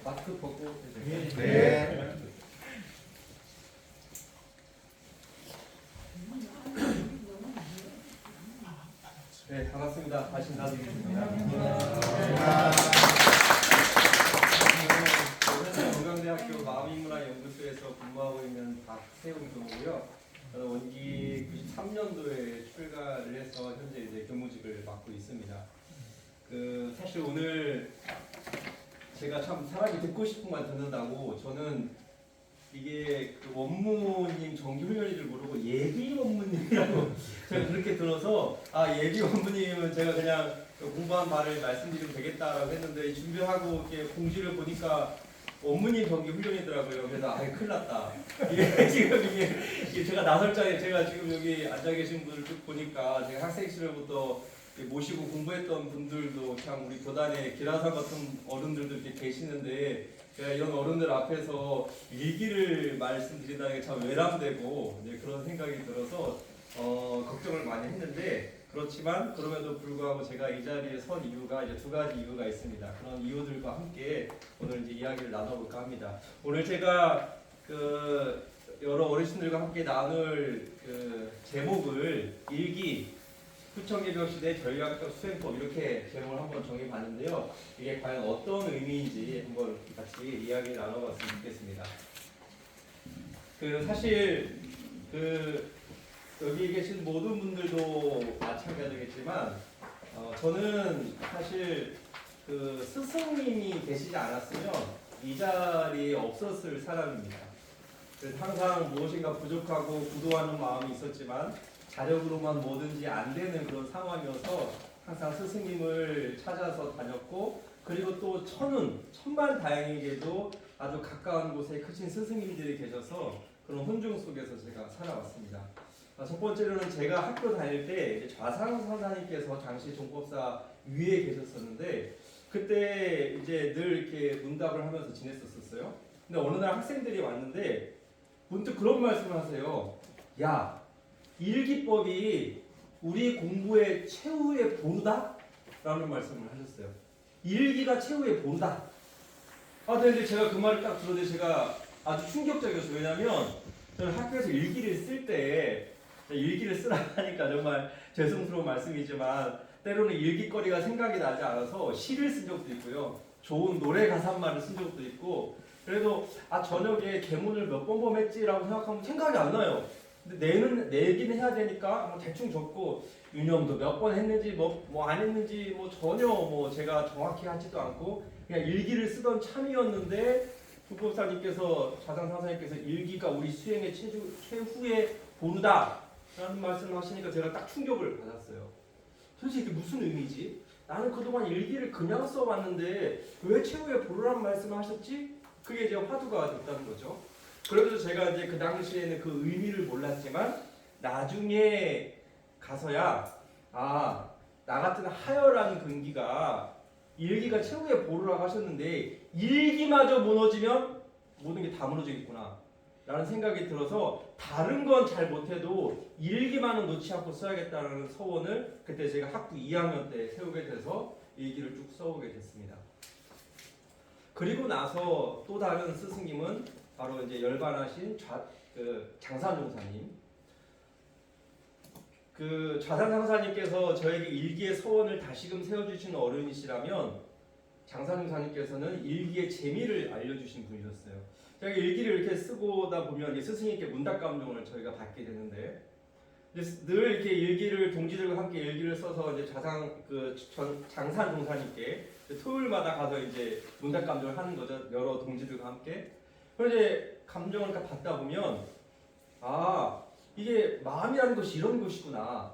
마스크 벗고 네. 네. 네, 반갑습니다. 다시 인사드리겠습니다. 저는 건강대학교 마음인문화연구소에서 근무하고 있는 박세웅 교무고요. 저는 원기 93년도에 출가를 해서 현재 이제 교무직을 맡고 있습니다. 사실 오늘 제가 참 사람이 듣고 싶은 말 듣는다고 저는 이게 원무님 정기훈련인 줄 모르고 예비 원무님이라고 제가 그렇게 들어서 예비 원무님은 제가 그냥 공부한 말을 말씀드리면 되겠다라고 했는데 준비하고 이렇게 공지를 보니까 원무님 정기훈련이더라고요. 그래서 큰일 났다. 이게 지금 이게 제가 나설자에 제가 지금 여기 앉아 계신 분을 쭉 보니까 제가 학생 시절부터 모시고 공부했던 분들도 참 우리 교단에 기라사 같은 어른들도 이렇게 계시는데 제가 이런 어른들 앞에서 일기를 말씀드린다는 게 참 외람되고 그런 생각이 들어서 걱정을 많이 했는데 그렇지만 그럼에도 불구하고 제가 이 자리에 선 이유가 이제 두 가지 이유가 있습니다. 그런 이유들과 함께 오늘 이제 이야기를 나눠볼까 합니다. 오늘 제가 여러 어르신들과 함께 나눌 제목을 일기 후천개벽시대 전략적 수행법 이렇게 제목을 한번 정해봤는데요. 이게 과연 어떤 의미인지 한번 같이 이야기를 나눠봤으면 좋겠습니다. 사실 여기 계신 모든 분들도 마찬가지겠지만 저는 사실 스승님이 계시지 않았으면 이 자리에 없었을 사람입니다. 그래서 항상 무엇인가 부족하고 구도하는 마음이 있었지만 자력으로만 뭐든지 안 되는 그런 상황이어서 항상 스승님을 찾아서 다녔고 그리고 또 천만다행히게도 아주 가까운 곳에 크신 스승님들이 계셔서 그런 혼중 속에서 제가 살아왔습니다. 첫 번째로는 제가 학교 다닐 때 좌상 선사님께서 당시 종법사 위에 계셨었는데 그때 이제 늘 이렇게 문답을 하면서 지냈었어요. 근데 어느 날 학생들이 왔는데 문득 그런 말씀을 하세요. 야, 일기법이 우리 공부의 최후의 보루다? 라는 말씀을 하셨어요. 일기가 최후의 보루다. 근데 제가 그 말을 딱 들었는데 제가 아주 충격적이었어요. 왜냐면 저는 학교에서 일기를 쓸 때 일기를 쓰라 하니까 정말 죄송스러운 말씀이지만 때로는 일기거리가 생각이 나지 않아서 시를 쓴 적도 있고요. 좋은 노래 가사말을 쓴 적도 있고 그래도 저녁에 계문을 몇 번 범했지라고 생각하면 생각이 안 나요. 근데 내기는 해야 되니까 대충 적고 유념도 몇 번 했는지 뭐 안 했는지 전혀 제가 정확히 하지도 않고 그냥 일기를 쓰던 참이었는데 불법사님께서 좌상상사님께서 일기가 우리 수행의 최후의 보루다 라는 말씀을 하시니까 제가 딱 충격을 받았어요. 도대체 이게 무슨 의미지? 나는 그동안 일기를 그냥 써왔는데 왜 최후의 보루라는 말씀을 하셨지? 그게 이제 화두가 됐다는 거죠. 그래도 제가 이제 그 당시에는 그 의미를 몰랐지만 나중에 가서야 나 같은 하열한 근기가 일기가 최후의 보루라고 하셨는데 일기마저 무너지면 모든 게 다 무너지겠구나 라는 생각이 들어서 다른 건 잘 못해도 일기만은 놓지 않고 써야겠다는 서원을 그때 제가 학부 2학년 때 세우게 돼서 일기를 쭉 써오게 됐습니다. 그리고 나서 또 다른 스승님은 바로 이제 열반하신 장산종사님. 좌산장사님께서 저에게 일기의 서원을 다시금 세워주시는 어른이시라면 장산종사님께서는 일기의 재미를 알려주신 분이셨어요. 제가 일기를 이렇게 쓰고다 보면 스승님께 문답감동을 저희가 받게 되는데 늘 이렇게 일기를 동지들과 함께 일기를 써서 이제 장산종사님께 토요일마다 가서 이제 문답감동을 하는 거죠. 여러 동지들과 함께. 그런데 감정을 받다 보면 이게 마음이라는 것이 이런 것이구나.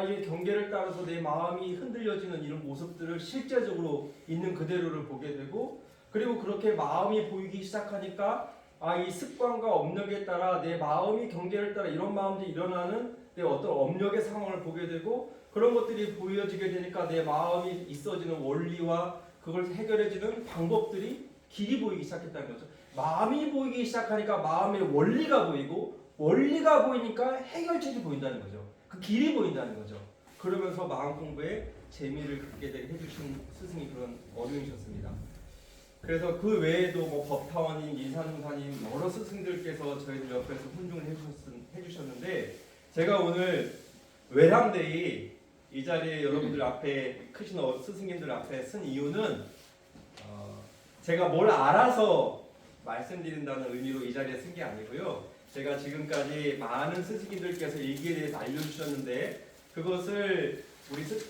이게 경계를 따라서 내 마음이 흔들려지는 이런 모습들을 실제적으로 있는 그대로를 보게 되고 그리고 그렇게 마음이 보이기 시작하니까 이 습관과 업력에 따라 내 마음이 경계를 따라 이런 마음들이 일어나는 내 어떤 업력의 상황을 보게 되고 그런 것들이 보여지게 되니까 내 마음이 있어지는 원리와 그걸 해결해주는 방법들이 길이 보이기 시작했다는 거죠. 마음이 보이기 시작하니까 마음의 원리가 보이고 원리가 보이니까 해결책이 보인다는 거죠. 그 길이 보인다는 거죠. 그러면서 마음 공부에 재미를 갖게 되게 해주신 스승이 그런 어른이셨습니다. 그래서 그 외에도 뭐 법타원님, 인산공사님 여러 스승들께서 저희들 옆에서 훈중을 해주셨는데 제가 오늘 외람되이 이 자리에 여러분들 앞에 크신 스승님들 앞에 쓴 이유는 제가 뭘 알아서 말씀드린다는 의미로 이 자리에 쓴 게 아니고요. 제가 지금까지 많은 스승님들께서 일기에 대해서 알려주셨는데 그것을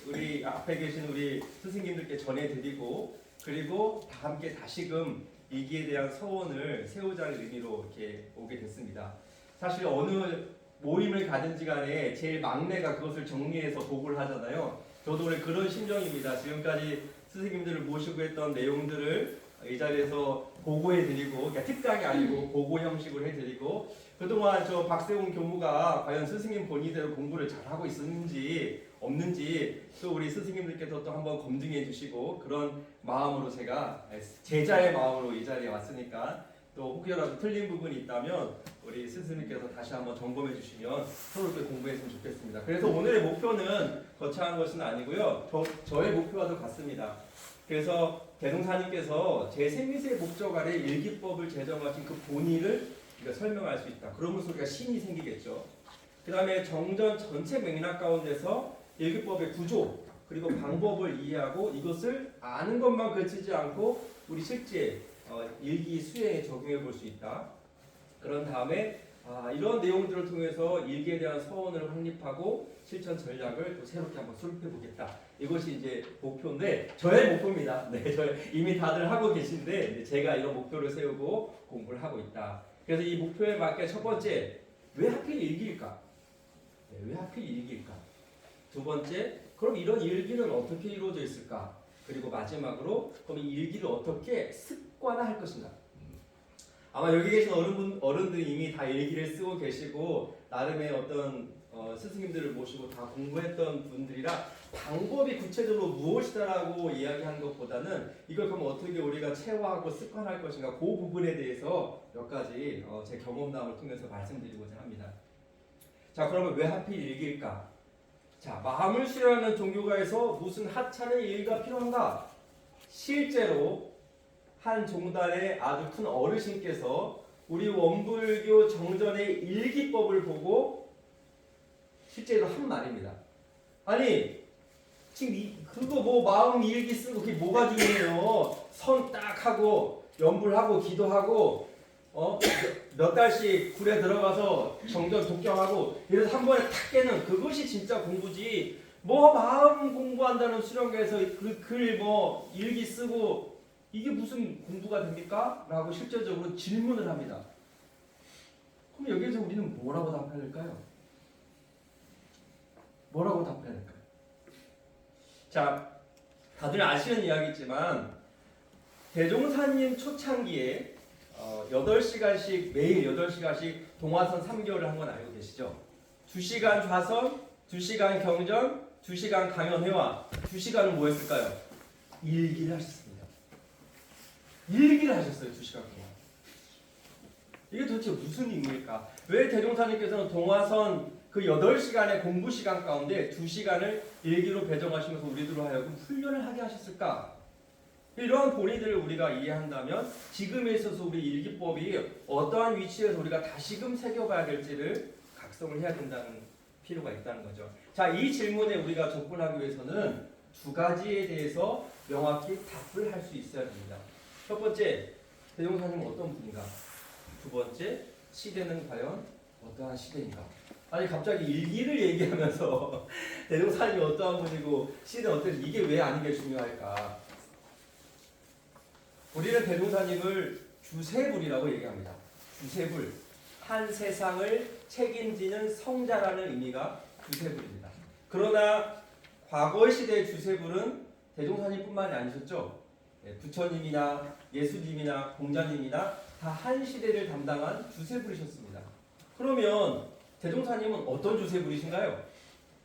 우리 앞에 계신 우리 스승님들께 전해드리고 그리고 다 함께 다시금 일기에 대한 서원을 세우자는 의미로 이렇게 오게 됐습니다. 사실 어느 모임을 가든지 간에 제일 막내가 그것을 정리해서 보고를 하잖아요. 저도 원래 그런 심정입니다. 지금까지 스승님들을 모시고 했던 내용들을 이 자리에서 보고해드리고, 그러니까 특강이 아니고 보고 형식으로 해드리고, 그동안 저 박세웅 교무가 과연 스승님 본의대로 공부를 잘하고 있었는지 없는지 또 우리 스승님들께서 또 한번 검증해 주시고, 그런 마음으로 제가 제자의 마음으로 이 자리에 왔으니까 또 혹여라도 틀린 부분이 있다면 우리 스승님께서 다시 한번 점검해 주시면 서로 이렇게 공부했으면 좋겠습니다. 그래서 오늘의 목표는 거창한 것은 아니고요. 저의 목표와도 같습니다. 그래서 대종사님께서 제 생리세의 목적 아래 일기법을 제정하신 그 본의를 우리가 설명할 수 있다. 그러면서 우리가 신이 생기겠죠. 그 다음에 정전 전체 맥락 가운데서 일기법의 구조 그리고 방법을 이해하고 이것을 아는 것만 그치지 않고 우리 실제 일기 수행에 적용해 볼 수 있다. 그런 다음에 이런 내용들을 통해서 일기에 대한 서원을 확립하고 실천 전략을 또 새롭게 한번 수립해 보겠다. 이것이 이제 목표인데 저의 목표입니다. 네, 이미 다들 하고 계신데 제가 이런 목표를 세우고 공부를 하고 있다. 그래서 이 목표에 맞게 첫 번째, 왜 하필 일기일까? 네, 왜 하필 일기일까? 두 번째, 그럼 이런 일기는 어떻게 이루어져 있을까? 그리고 마지막으로 그럼 이 일기를 어떻게 습관화할 것인가? 아마 여기 계신 어른들이 이미 다 일기를 쓰고 계시고 나름의 어떤 스승님들을 모시고 다 공부했던 분들이라 방법이 구체적으로 무엇이다라고 이야기하는 것보다는 이걸 그럼 어떻게 우리가 체화하고 습관할 것인가 그 부분에 대해서 몇 가지 제 경험담을 통해서 말씀드리고자 합니다. 자, 그러면 왜 하필 일기일까? 자, 마음을 수련하는 종교가에서 무슨 하찮은 일기가 필요한가? 실제로 한 종단의 아주 큰 어르신께서 우리 원불교 정전의 일기법을 보고 실제로 한 말입니다. 아니 지금 그거 뭐 마음 일기 쓰고 그게 뭐가 중요해요? 선 딱 하고 연불하고 기도하고 몇 달씩 굴에 들어가서 정전 독경하고 이래서 한 번에 탁 깨는 그것이 진짜 공부지. 뭐 마음 공부한다는 수련회에서 그 글 뭐 일기 쓰고 이게 무슨 공부가 됩니까? 라고 실질적으로 질문을 합니다. 그럼 여기에서 우리는 뭐라고 답해야 될까요? 뭐라고 답해야 될까요? 자, 다들 아시는 이야기지만 대종사님 초창기에 8시간씩 매일 8시간씩 동화선 3개월을 한 건 알고 계시죠? 2시간 좌선, 2시간 경전, 2시간 강연회화, 2시간은 뭐 했을까요? 일기를 하셨습니다. 일기를 하셨어요. 2시간 동안. 이게 도대체 무슨 의미일까? 왜 대종사님께서는 동화선 그 8시간의 공부 시간 가운데 2시간을 일기로 배정하시면서 우리들로 하여금 훈련을 하게 하셨을까? 이러한 본의들을 우리가 이해한다면 지금에 있어서 우리 일기법이 어떠한 위치에서 우리가 다시금 새겨봐야 될지를 각성을 해야 된다는 필요가 있다는 거죠. 자, 이 질문에 우리가 접근하기 위해서는 두 가지에 대해서 명확히 답을 할 수 있어야 됩니다. 첫 번째, 대종사님은 어떤 분인가? 두 번째, 시대는 과연 어떠한 시대인가? 아니 갑자기 일기를 얘기하면서 대종사님이 어떠한 분이고 시대는 어떤 이게 왜 아는 게 중요할까? 우리는 대종사님을 주세불이라고 얘기합니다. 주세불, 한 세상을 책임지는 성자라는 의미가 주세불입니다. 그러나 과거 시대의 주세불은 대종사님뿐만이 아니셨죠. 부처님이나 예수님이나 공자님이나 다 한 시대를 담당한 주세불이셨습니다. 그러면 대종사님은 어떤 주세불이신가요?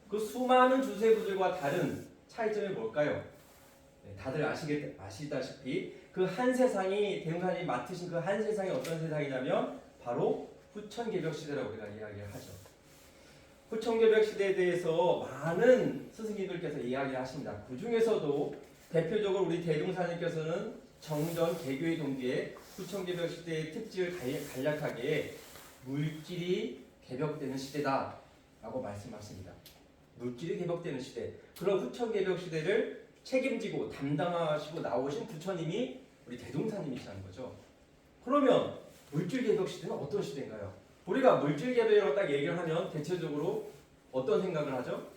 그 수많은 주세불들과 다른 차이점이 뭘까요? 다들 아시다시피 그 한 세상이 대종사님이 맡으신 그 한 세상이 어떤 세상이냐면 바로 후천개벽 시대라고 우리가 이야기를 하죠. 후천개벽 시대에 대해서 많은 스승님들께서 이야기를 하십니다. 그 중에서도 대표적으로 우리 대종사님께서는 정전 개교의 동기에 후천개벽 시대의 특징을 간략하게 물질이 개벽되는 시대다라고 말씀하십니다. 물질이 개벽되는 시대. 그런 후천개벽 시대를 책임지고 담당하시고 나오신 부처님이 우리 대종사님이시라는 거죠. 그러면 물질 개벽 시대는 어떤 시대인가요? 우리가 물질 개벽이라고 딱 얘기를 하면 대체적으로 어떤 생각을 하죠?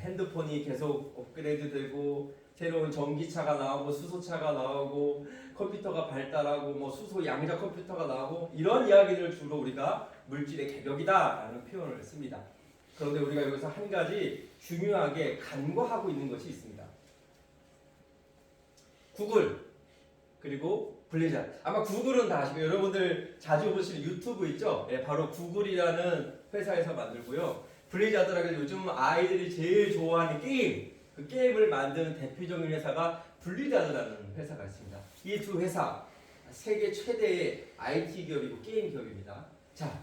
핸드폰이 계속 업그레이드 되고 새로운 전기차가 나오고 수소차가 나오고 컴퓨터가 발달하고 뭐 수소 양자 컴퓨터가 나오고 이런 이야기들을 주로 우리가 물질의 개벽이다라는 표현을 씁니다. 그런데 우리가 여기서 한 가지 중요하게 간과하고 있는 것이 있습니다. 구글 그리고 블리자드. 아마 구글은 다 아시고 여러분들 자주 보시는 유튜브 있죠? 네, 바로 구글이라는 회사에서 만들고요. 블리자드라고 해서 요즘 아이들이 제일 좋아하는 게임, 그 게임을 만드는 대표적인 회사가 블리자드라는 회사가 있습니다. 이 두 회사 세계 최대의 IT 기업이고 게임 기업입니다. 자,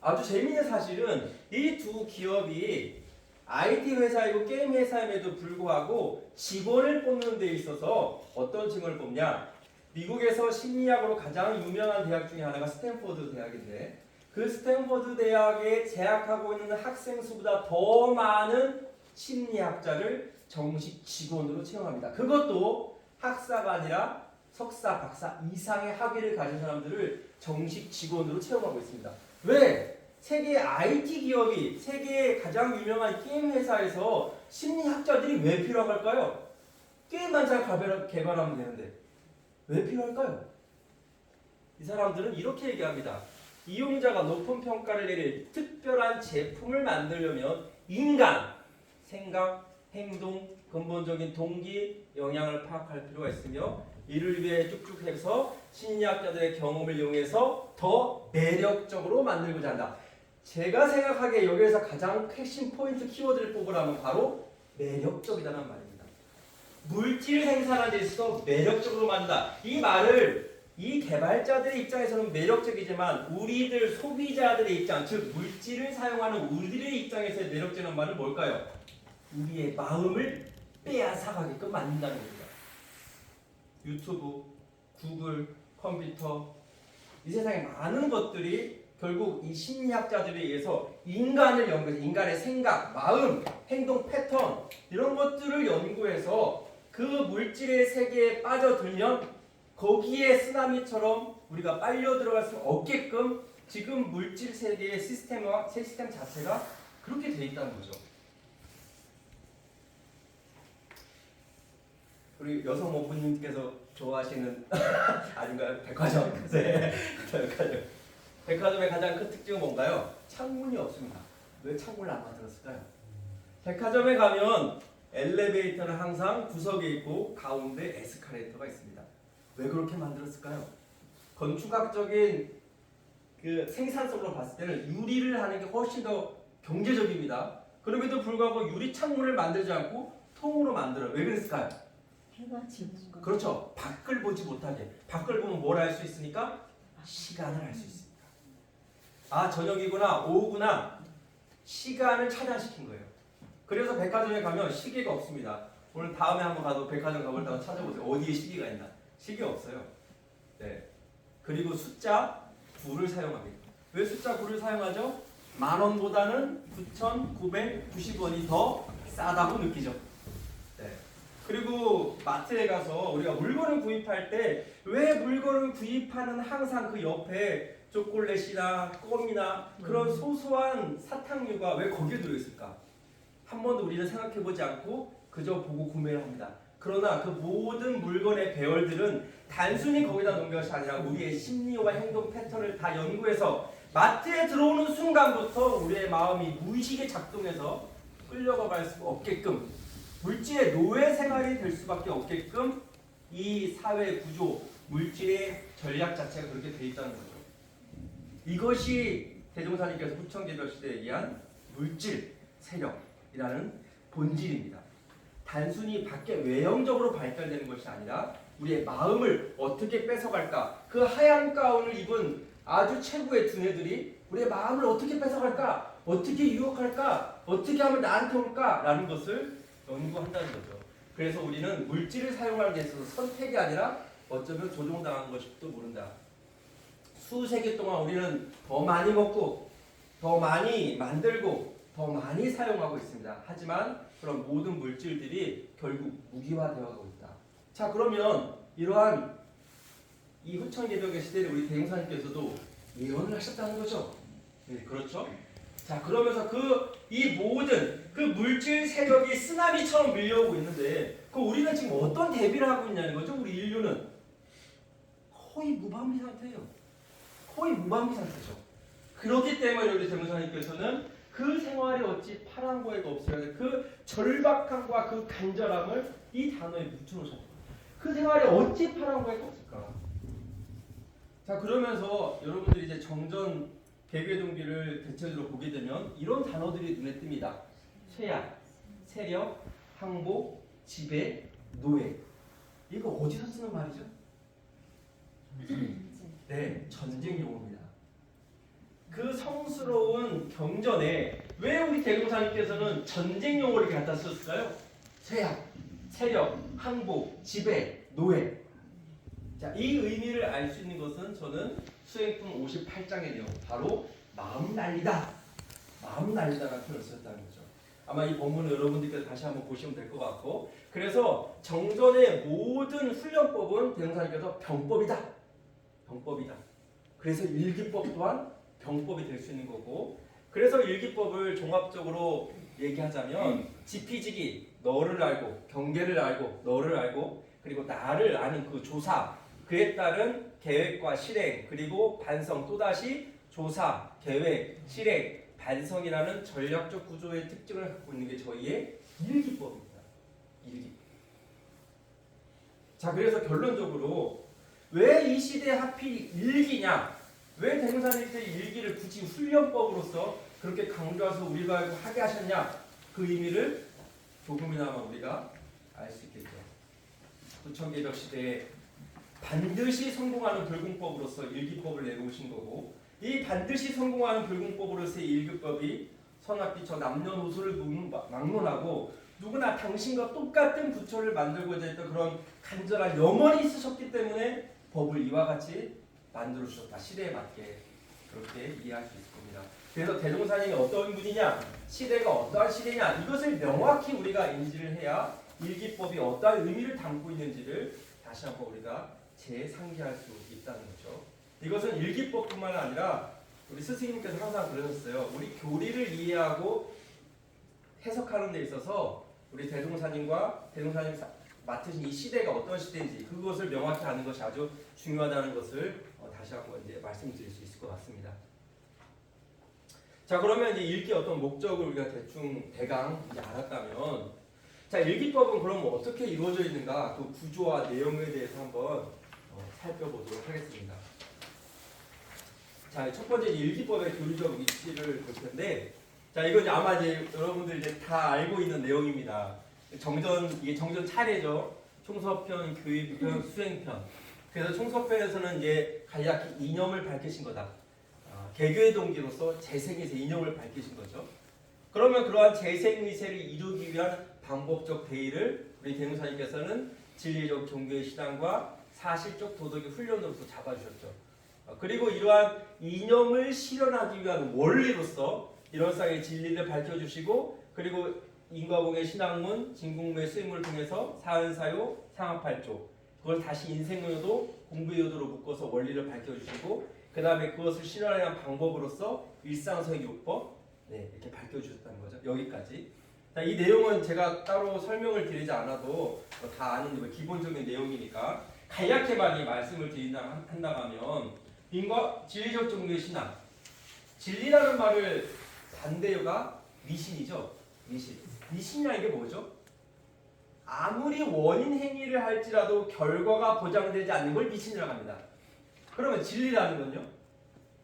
아주 재미있는 사실은 이 두 기업이 IT 회사이고 게임 회사임에도 불구하고 직원을 뽑는 데 있어서 어떤 직원을 뽑냐? 미국에서 심리학으로 가장 유명한 대학 중에 하나가 스탠포드 대학인데 그 스탠포드 대학에 재학하고 있는 학생 수보다 더 많은 심리학자를 정식 직원으로 채용합니다. 그것도 학사가 아니라 석사, 박사 이상의 학위를 가진 사람들을 정식 직원으로 채용하고 있습니다. 왜? 세계 IT 기업이 세계의 가장 유명한 게임 회사에서 심리학자들이 왜 필요할까요? 게임만 잘 개발하면 되는데 왜 필요할까요? 이 사람들은 이렇게 얘기합니다. 이용자가 높은 평가를 내릴 특별한 제품을 만들려면 인간, 생각, 행동, 근본적인 동기, 영향을 파악할 필요가 있으며 이를 위해 쭉쭉 해서 심리학자들의 경험을 이용해서 더 매력적으로 만들고자 한다. 제가 생각하기에 여기에서 가장 핵심 포인트 키워드를 뽑으라면 바로 매력적이라는 말입니다. 물질 생산하는 데 있어서 매력적으로 만든다. 이 말을 이 개발자들의 입장에서는 매력적이지만 우리들 소비자들의 입장, 즉 물질을 사용하는 우리들의 입장에서의 매력적인 말은 뭘까요? 우리의 마음을 빼앗아가게끔 만든다는 겁니다. 유튜브, 구글, 컴퓨터 이 세상에 많은 것들이 결국 이 심리학자들에 의해서 인간을 연구해서 인간의 생각, 마음, 행동 패턴 이런 것들을 연구해서 그 물질의 세계에 빠져들면 거기에 쓰나미처럼 우리가 빨려 들어갈 수 없게끔 지금 물질 세계의 시스템 자체가 그렇게 돼 있다는 거죠. 우리 여성 어머님께서 좋아하시는 아닌가요? 백화점. 네. 백화점의 가장 큰 특징은 뭔가요? 창문이 없습니다. 왜 창문을 안 만들었을까요? 백화점에 가면 엘리베이터는 항상 구석에 있고 가운데 에스컬레이터가 있습니다. 왜 그렇게 만들었을까요? 건축학적인 그 생산성으로 봤을 때는 유리를 하는 게 훨씬 더 경제적입니다. 그럼에도 불구하고 유리 창문을 만들지 않고 통으로 만들어요. 왜 그랬을까요? 해가 지는 거. 그렇죠. 밖을 보지 못하게. 밖을 보면 뭘 알 수 있습니까? 시간을 알 수 있습니다. 아, 저녁이구나, 오후구나. 시간을 차단시킨 거예요. 그래서 백화점에 가면 시계가 없습니다. 오늘 다음에 한번 가도 백화점 가볼 때 찾아보세요. 어디에 시계가 있나? 시계 없어요. 네. 그리고 숫자 9를 사용합니다. 왜 숫자 9를 사용하죠? 10,000원보다는 9,990원이 더 싸다고 느끼죠. 네. 그리고 마트에 가서 우리가 물건을 구입할 때 왜 물건을 구입하는 항상 그 옆에 초콜릿이나 껌이나 그런 소소한 사탕류가 왜 거기에 들어있을까? 한 번도 우리는 생각해보지 않고 그저 보고 구매를 합니다. 그러나 그 모든 물건의 배열들은 단순히 거기다 놓은 것이 아니라 우리의 심리와 행동 패턴을 다 연구해서 마트에 들어오는 순간부터 우리의 마음이 무의식에 작동해서 끌려갈 수 없게끔 물질의 노예 생활이 될 수밖에 없게끔 이 사회 구조, 물질의 전략 자체가 그렇게 되어 있다는 거죠. 이것이 대종사님께서 후천개벽 시대에 얘기한 물질 세력이라는 본질입니다. 단순히 밖에 외형적으로 발달되는 것이 아니라 우리의 마음을 어떻게 뺏어갈까? 그 하얀 가운을 입은 아주 최고의 두뇌들이 우리의 마음을 어떻게 뺏어갈까? 어떻게 유혹할까? 어떻게 하면 나한테 올까? 라는 것을 연구한다는 거죠. 그래서 우리는 물질을 사용하는 데 있어서 선택이 아니라 어쩌면 조종당한 것일지도 모른다. 수세기 동안 우리는 더 많이 먹고 더 많이 만들고 더 많이 사용하고 있습니다. 하지만 그런 모든 물질들이 결국 무기화되어가고 있다. 자, 그러면 이러한 이 후천개벽의 시대를 우리 대종사님께서도 예언을 하셨다는 거죠. 네, 그렇죠. 자, 그러면서 이 모든 그 물질 세력이 쓰나미처럼 밀려오고 있는데 우리는 지금 어떤 대비를 하고 있냐는 거죠. 우리 인류는 거의 무방비 상태예요. 거의 무방비 상태죠. 그렇기 때문에 우리 대종사님께서는 그 생활이 어찌 파랑고에가 없어야 돼. 그 절박함과 그 간절함을 이 단어에 묻혀놓으셨다. 그 생활이 어찌 파랑고에가 없을까? 자, 그러면서 여러분들이 이제 정전 개교의 동기를 대체적으로 보게 되면 이런 단어들이 눈에 띕니다. 쇠약, 세력, 항복, 지배, 노예. 이거 어디서 쓰는 말이죠? 네, 전쟁 용어입니다. 그 성스러운 경전에 왜 우리 대종사님께서는 전쟁 용어를 이렇게 갖다 썼을까요? 쇠약, 세력, 항복, 지배, 노예. 자, 이 의미를 알 수 있는 것은 저는 수행품 58장의 내용, 바로 마음 난리다. 마음 난리다라는 표현을 썼다는 거죠. 아마 이 본문을 여러분들께서 다시 한번 보시면 될 것 같고, 그래서 정전의 모든 훈련법은 대종사님께서 병법이다. 병법이다. 그래서 일기법 또한 병법이 될 수 있는 거고, 그래서 일기법을 종합적으로 얘기하자면 지피지기, 너를 알고, 경계를 알고, 너를 알고, 그리고 나를 아는 그 조사, 그에 따른 계획과 실행, 그리고 반성, 또다시 조사, 계획, 실행, 반성이라는 전략적 구조의 특징을 갖고 있는 게 저희의 일기법입니다. 일기. 자, 그래서 결론적으로 왜 이 시대에 하필 일기냐? 왜 대종사님께서 일기를 굳이 훈련법으로서 그렇게 강조해서 우리가 하게 하셨냐? 그 의미를 조금이나마 우리가 알 수 있겠죠. 후천개벽 시대에 반드시 성공하는 불공법으로서 일기법을 내놓으신 거고, 이 반드시 성공하는 불공법으로서의 일기법이 선악비처 남녀노소를 막론하고 누구나 당신과 똑같은 부처를 만들고자 했던 그런 간절한 염원이 있으셨기 때문에 법을 이와 같이 만들어 주셨다. 시대에 맞게 그렇게 이해할 수 있을 겁니다. 그래서 대종사님이 어떤 분이냐, 시대가 어떠한 시대냐, 이것을 명확히 우리가 인지를 해야 일기법이 어떠한 의미를 담고 있는지를 다시 한번 우리가 재상기할 수 있다는 거죠. 이것은 일기법뿐만 아니라 우리 스승님께서 항상 그러셨어요. 우리 교리를 이해하고 해석하는 데 있어서 우리 대종사님과 대종사님 맡으신 이 시대가 어떤 시대인지 그것을 명확히 아는 것이 아주 중요하다는 것을 다시 한번 이제 말씀드릴 수 있을 것 같습니다. 자, 그러면 이제 읽기 어떤 목적을 우리가 대강 이제 알았다면, 자, 일기법은 그럼 어떻게 이루어져 있는가, 그 구조와 내용에 대해서 한번 살펴보도록 하겠습니다. 자, 첫 번째 일기법의 교리적 위치를 볼 텐데, 자, 이건 아마 이제 여러분들 이제 다 알고 있는 내용입니다. 이게 정전 차례죠. 총서편, 교의편, 수행편. 그래서 총서편에서는 이제 간략히 이념을 밝히신 거다. 개교의 동기로서 재생의세 이념을 밝히신 거죠. 그러면 그러한 재생의세를 이루기 위한 방법적 대의를 우리 대종사님께서는 진리적 종교의 신앙과 사실적 도덕의 훈련으로서 잡아주셨죠. 그리고 이러한 이념을 실현하기 위한 원리로서 이런상의 진리를 밝혀주시고, 그리고 인과봉의 신학문, 진공의 수행문을 통해서 사은사요, 상합팔조, 그걸 다시 인생요도, 공부요도로 묶어서 원리를 밝혀주시고, 그 다음에 그것을 실현하는 위한 방법으로서 일상서의 요법, 이렇게 밝혀주셨다는 거죠. 여기까지. 자, 이 내용은 제가 따로 설명을 드리지 않아도 다 아는 기본적인 내용이니까 간략히만 이 말씀을 한다면, 진리적 종교의 신앙, 진리라는 말을 반대가 미신이죠. 미신이라는 게 뭐죠? 아무리 원인 행위를 할지라도 결과가 보장되지 않는 걸 미신이라고 합니다. 그러면 진리라는 건요,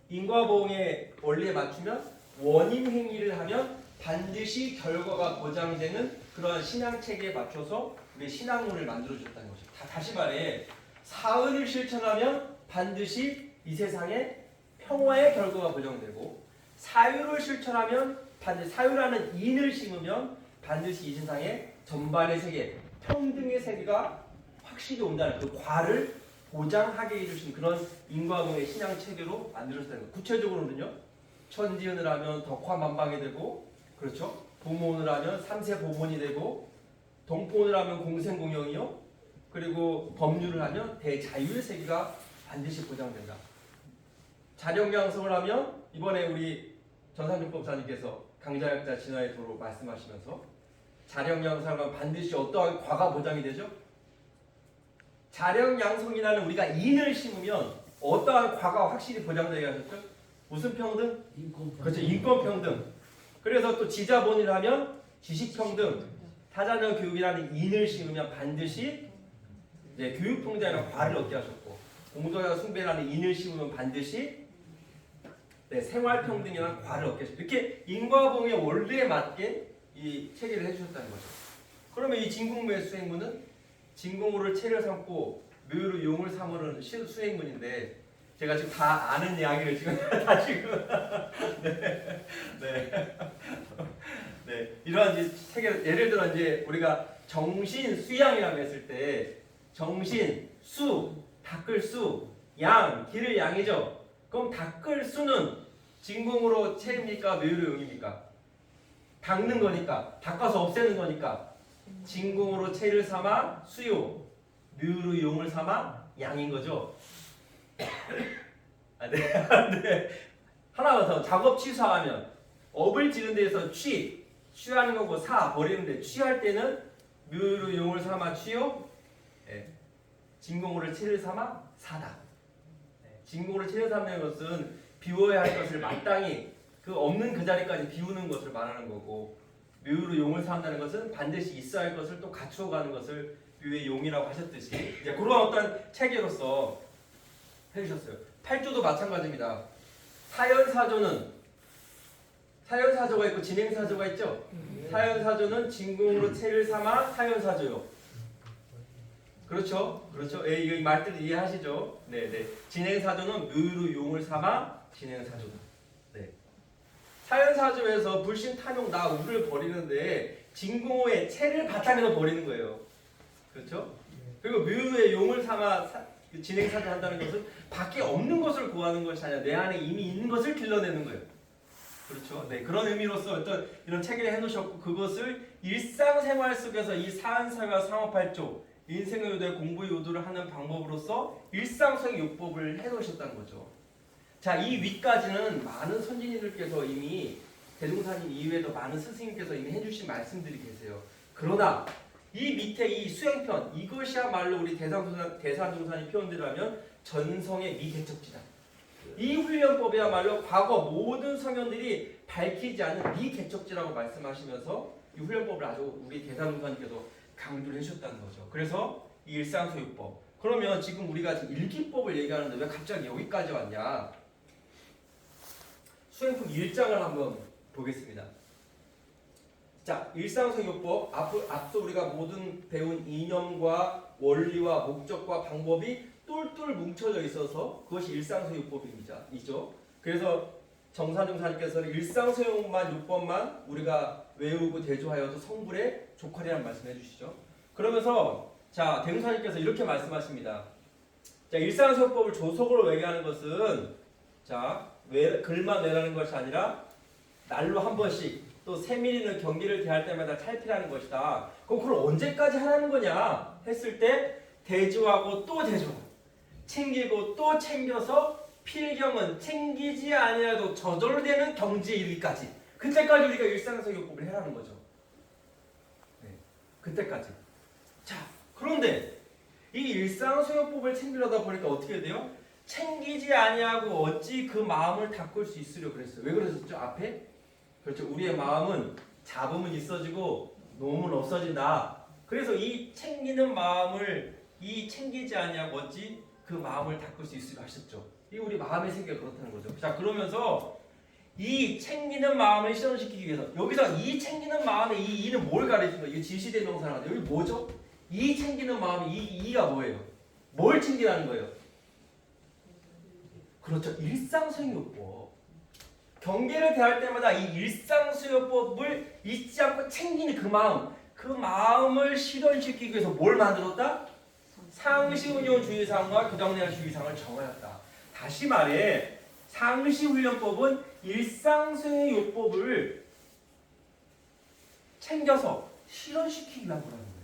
인과보응의 원리에 맞추면 원인 행위를 하면 반드시 결과가 보장되는 그러한 신앙체계에 맞춰서 우리 신앙문을 만들어줬다는 것이죠. 다시 말해, 사의를 실천하면 반드시 이 세상에 평화의 결과가 보장되고, 사유를 실천하면 반드시 사유라는 인을 심으면 반드시 이 세상에 전반의 세계, 평등의 세계가 확실히 온다는 그 과를 보장하게 해주신 그런 인과공의 신앙 체계로 만들어졌다는 거예요. 구체적으로는요. 천지은을 하면 덕화만방이 되고, 그렇죠? 보모은을 하면 삼세 보본이 되고, 동포은을 하면 공생공영이요. 그리고 법률을 하면 대자유의 세계가 반드시 보장된다. 자령양성을 하면 이번에 우리 전상준 법사님께서 강자약자 진화의 도로 말씀하시면서 자령양성을 반드시 어떠한 과가 보장이 되죠? 자령양성이라는 우리가 인을 심으면 어떠한 과가 확실히 보장되게 하셨죠? 무슨 평등? 인권 그렇죠. 인권평등. 그래서 또 지자본이라면 지식평등. 타자녀 교육이라는 인을 심으면 반드시 교육평등이라는 과를 얻게 하셨고, 공덕야 숭배라는 인을 심으면 반드시 생활평등이라는 과를 얻게 하셨고, 이렇게 인과봉의 원리에 맞게 이 체계를 해주셨다는 거죠. 그러면 이 진공무의 수행문은 진공으로를 체를 삼고 묘유로 용을 삼으는 수행문인데, 제가 지금 다 아는 이야기를 지금 다 지금 네, 이러한 이제 체계, 예를 들어 이제 우리가 정신 수양이라고 했을 때 정신 수 닦을 수 양 길을 양이죠. 그럼 닦을 수는 진공으로 체입니까 묘유로 용입니까? 닦는 거니까, 닦아서 없애는 거니까 진공으로 체를 삼아 수요, 묘유로 용을 삼아 양인 거죠. 네. 하나만 더, 작업 취소하면 업을 지는 데에서 취하는 거고 사 버리는데, 취할 때는 묘유로 용을 삼아 취요, 진공으로 체를 삼아 사다. 진공으로 체를 삼는 것은 비워야 할 것을 마땅히 그 없는 그 자리까지 비우는 것을 말하는 거고, 묘유로 용을 삼다는 것은 반드시 있어야 할 것을 또 갖추어가는 것을 묘유의 용이라고 하셨듯이 이제 그런 어떤 체계로서 해주셨어요. 8조도 마찬가지입니다. 사연사조가 있고 진행사조가 있죠. 사연사조는 진공으로 체를 삼아 사연사조요. 그렇죠. 이 말들 이해하시죠? 네. 진행사조는 묘유로 용을 삼아 진행사조다. 네. 사연사조에서 불신, 탐욕, 나, 우를 버리는데 진공호의 체를 바탕에서 버리는 거예요. 그렇죠? 그리고 묘유의 용을 삼아 진행사조 한다는 것은 밖에 없는 것을 구하는 것이 아니라 내 안에 이미 있는 것을 길러내는 거예요. 그렇죠? 네, 그런 의미로서 어떤 이런 체계를 해놓으셨고, 그것을 일상생활 속에서 이 사안사회와 상업활조, 인생의 요도에 공부의 요도를 하는 방법으로서 일상성 요법을 해놓으셨다는 거죠. 자, 이 위까지는 많은 선진이들께서 이미 대종사님 이외에도 많은 스승님께서 이미 해주신 말씀들이 계세요. 그러나 이 밑에 이 수행편, 이것이야말로 우리 대산종사님 표현대로하면 전성의 미개척지다. 이 훈련법이야말로 과거 모든 성현들이 밝히지 않은 미개척지라고 말씀하시면서 이 훈련법을 아주 우리 대산종사님께서 강조를 해주셨다는 거죠. 그래서 이 일상소유법. 그러면 지금 우리가 지금 일기법을 얘기하는데 왜 갑자기 여기까지 왔냐? 수행품 1장을 한번 보겠습니다. 자, 일상소유법, 앞서 우리가 모든 배운 이념과 원리와 목적과 방법이 똘똘 뭉쳐져 있어서 그것이 일상소유법이죠. 그래서 정산종사님께서는 일상소유만 6번만 우리가 외우고 대조하여도 성불에 족하리라는 말씀해 주시죠. 그러면서 자, 대종사님께서 이렇게 말씀하십니다. 자, 일상소유법을 조속으로 외계하는 것은 자, 글만 외라는 것이 아니라 날로 한 번씩 또 세밀히는 경기를 대할 때마다 탈피라는 것이다. 그럼 그걸 언제까지 하라는 거냐 했을 때 대조하고 또 대조하고 챙기고 또 챙겨서 필경은 챙기지 아니라도 저절되는 경지에 이르기까지, 그때까지 우리가 일상소유법을 해라는 거죠. 네, 그때까지. 자, 그런데 이 일상소유법을 챙기려다 보니까 어떻게 돼요? 챙기지 아니하고 어찌 그 마음을 닦을 수 있으려 그랬어요. 왜 그러셨죠? 앞에? 그렇죠. 우리의 마음은 잡음은 있어지고 놓음은 없어진다. 그래서 이 챙기는 마음을 이 챙기지 아니하고 어찌 그 마음을 닦을 수 있으려 하셨죠. 이 우리 마음의 세계가 그렇다는 거죠. 자, 그러면서 이 챙기는 마음을 실현시키기 위해서 여기서 이 챙기는 마음의 이 이는 뭘 가르치는 거예요? 이게 지시대명사라는데 여기 뭐죠? 이 챙기는 마음의 이가 뭐예요? 뭘 챙기라는 거예요? 그렇죠. 일상수행요법. 경계를 대할 때마다 이 일상수행요법을 잊지 않고 챙기는 그 마음을 실현시키기 위해서 뭘 만들었다? 상시 운용 주의사항과 교장 내용 주의사항을 정하였다. 다시 말해 상시 훈련법은 일상수행 요법을 챙겨서 실현시키기 위한 거라는 거예요.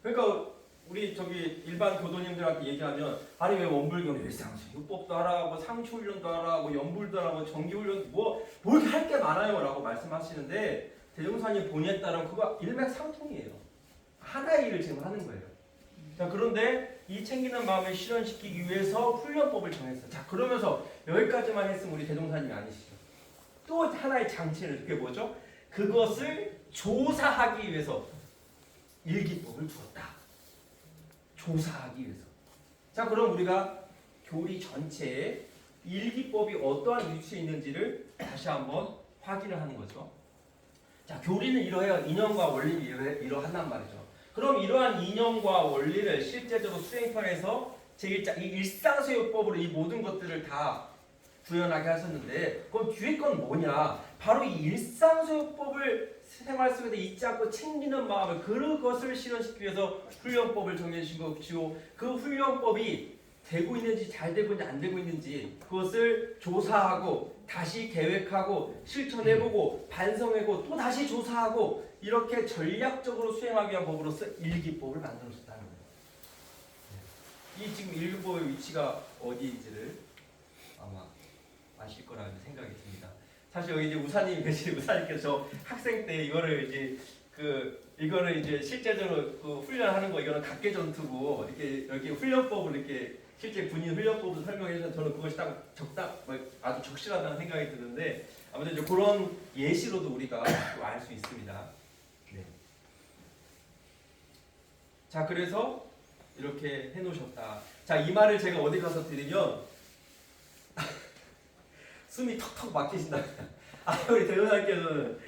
그러니까 우리 저기 일반 교도님들한테 얘기하면 아니 왜 원불경 일상수행 요법도 하라고 상시 훈련도 하라고 연불도 하라고 정기 훈련도 뭐 이렇게 할 게 많아요라고 말씀하시는데 대종사님 본의에 따르면 그거 일맥상통이에요. 하나의 일을 지금 하는 거예요. 자, 그런데 이 챙기는 마음을 실현시키기 위해서 훈련법을 정했어요. 자, 그러면서 여기까지만 했으면 우리 대종사님이 아니시죠. 또 하나의 장치를, 그게 뭐죠? 그것을 조사하기 위해서 일기법을 두었다. 조사하기 위해서. 자, 그럼 우리가 교리 전체에 일기법이 어떠한 위치에 있는지를 다시 한번 확인을 하는 거죠. 자, 교리는 이러해요. 이념과 원리는 이러한단 말이죠. 그럼 이러한 이념과 원리를 실제적으로 수행편에서 제1장 이 일상수요법으로 이 모든 것들을 다 구현하게 하셨는데 그럼 뒤에 건 뭐냐? 바로 이 일상수요법을 생활 속에서 잊지 않고 챙기는 마음을 그것을 실현시키기 위해서 훈련법을 정해주신 것이고 그 훈련법이 되고 있는지 잘 되고 있는지 안 되고 있는지 그것을 조사하고 다시 계획하고 실천해보고 반성하고 또 다시 조사하고 이렇게 전략적으로 수행하기 위한 법으로서 일기법을 만들어줬다는 거예요. 이 지금 일기법의 위치가 어디인지를 아마 아실 거라는 생각이 듭니다. 사실 여기 이제 우사님 계신 우사님께서 저 학생 때 이거를 이제 실제적으로 그 훈련하는 거 이거는 각계 전투고 이렇게 훈련법을 이렇게 실제 군인 훈련법을 설명해 주셔서 저는 그것이 딱 아주 적실하다는 생각이 드는데 아무튼 이제 그런 예시로도 우리가 알 수 있습니다. 네. 자, 그래서 이렇게 해놓으셨다. 자, 이 말을 제가 어디 가서 드리면 숨이 턱턱 막히신다. 우리 대원장께서는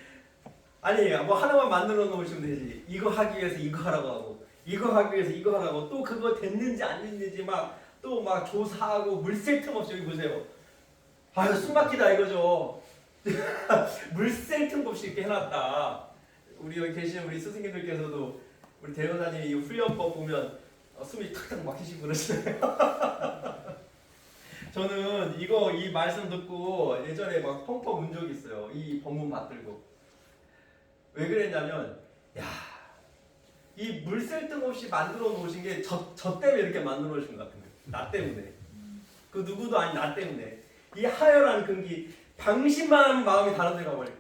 아니 뭐 하나만 만들어 놓으시면 되지. 이거 하기 위해서 이거 하라고 하고 이거 하기 위해서 이거 하라고 또 그거 됐는지 안 됐는지 또 막 조사하고 물샐 틈 없이 여기 보세요. 숨 막히다 이거죠. 물샐 틈 없이 이렇게 해놨다. 우리 여기 계시는 우리 스승님들께서도 우리 대원장님 이 훈련법 보면 숨이 탁탁 막히시고 그러시네요. 저는 이 말씀 듣고 예전에 막 펑펑 운 적이 있어요. 이 법문 맞들고. 왜 그랬냐면, 이 물샐 틈 없이 만들어 놓으신 게 저 때문에 이렇게 만들어 놓으신 것 같은 거예요. 나 때문에. 그 누구도 아닌 나 때문에. 이 하열한 근기, 방심만 하면 마음이 다른 데 가버리고,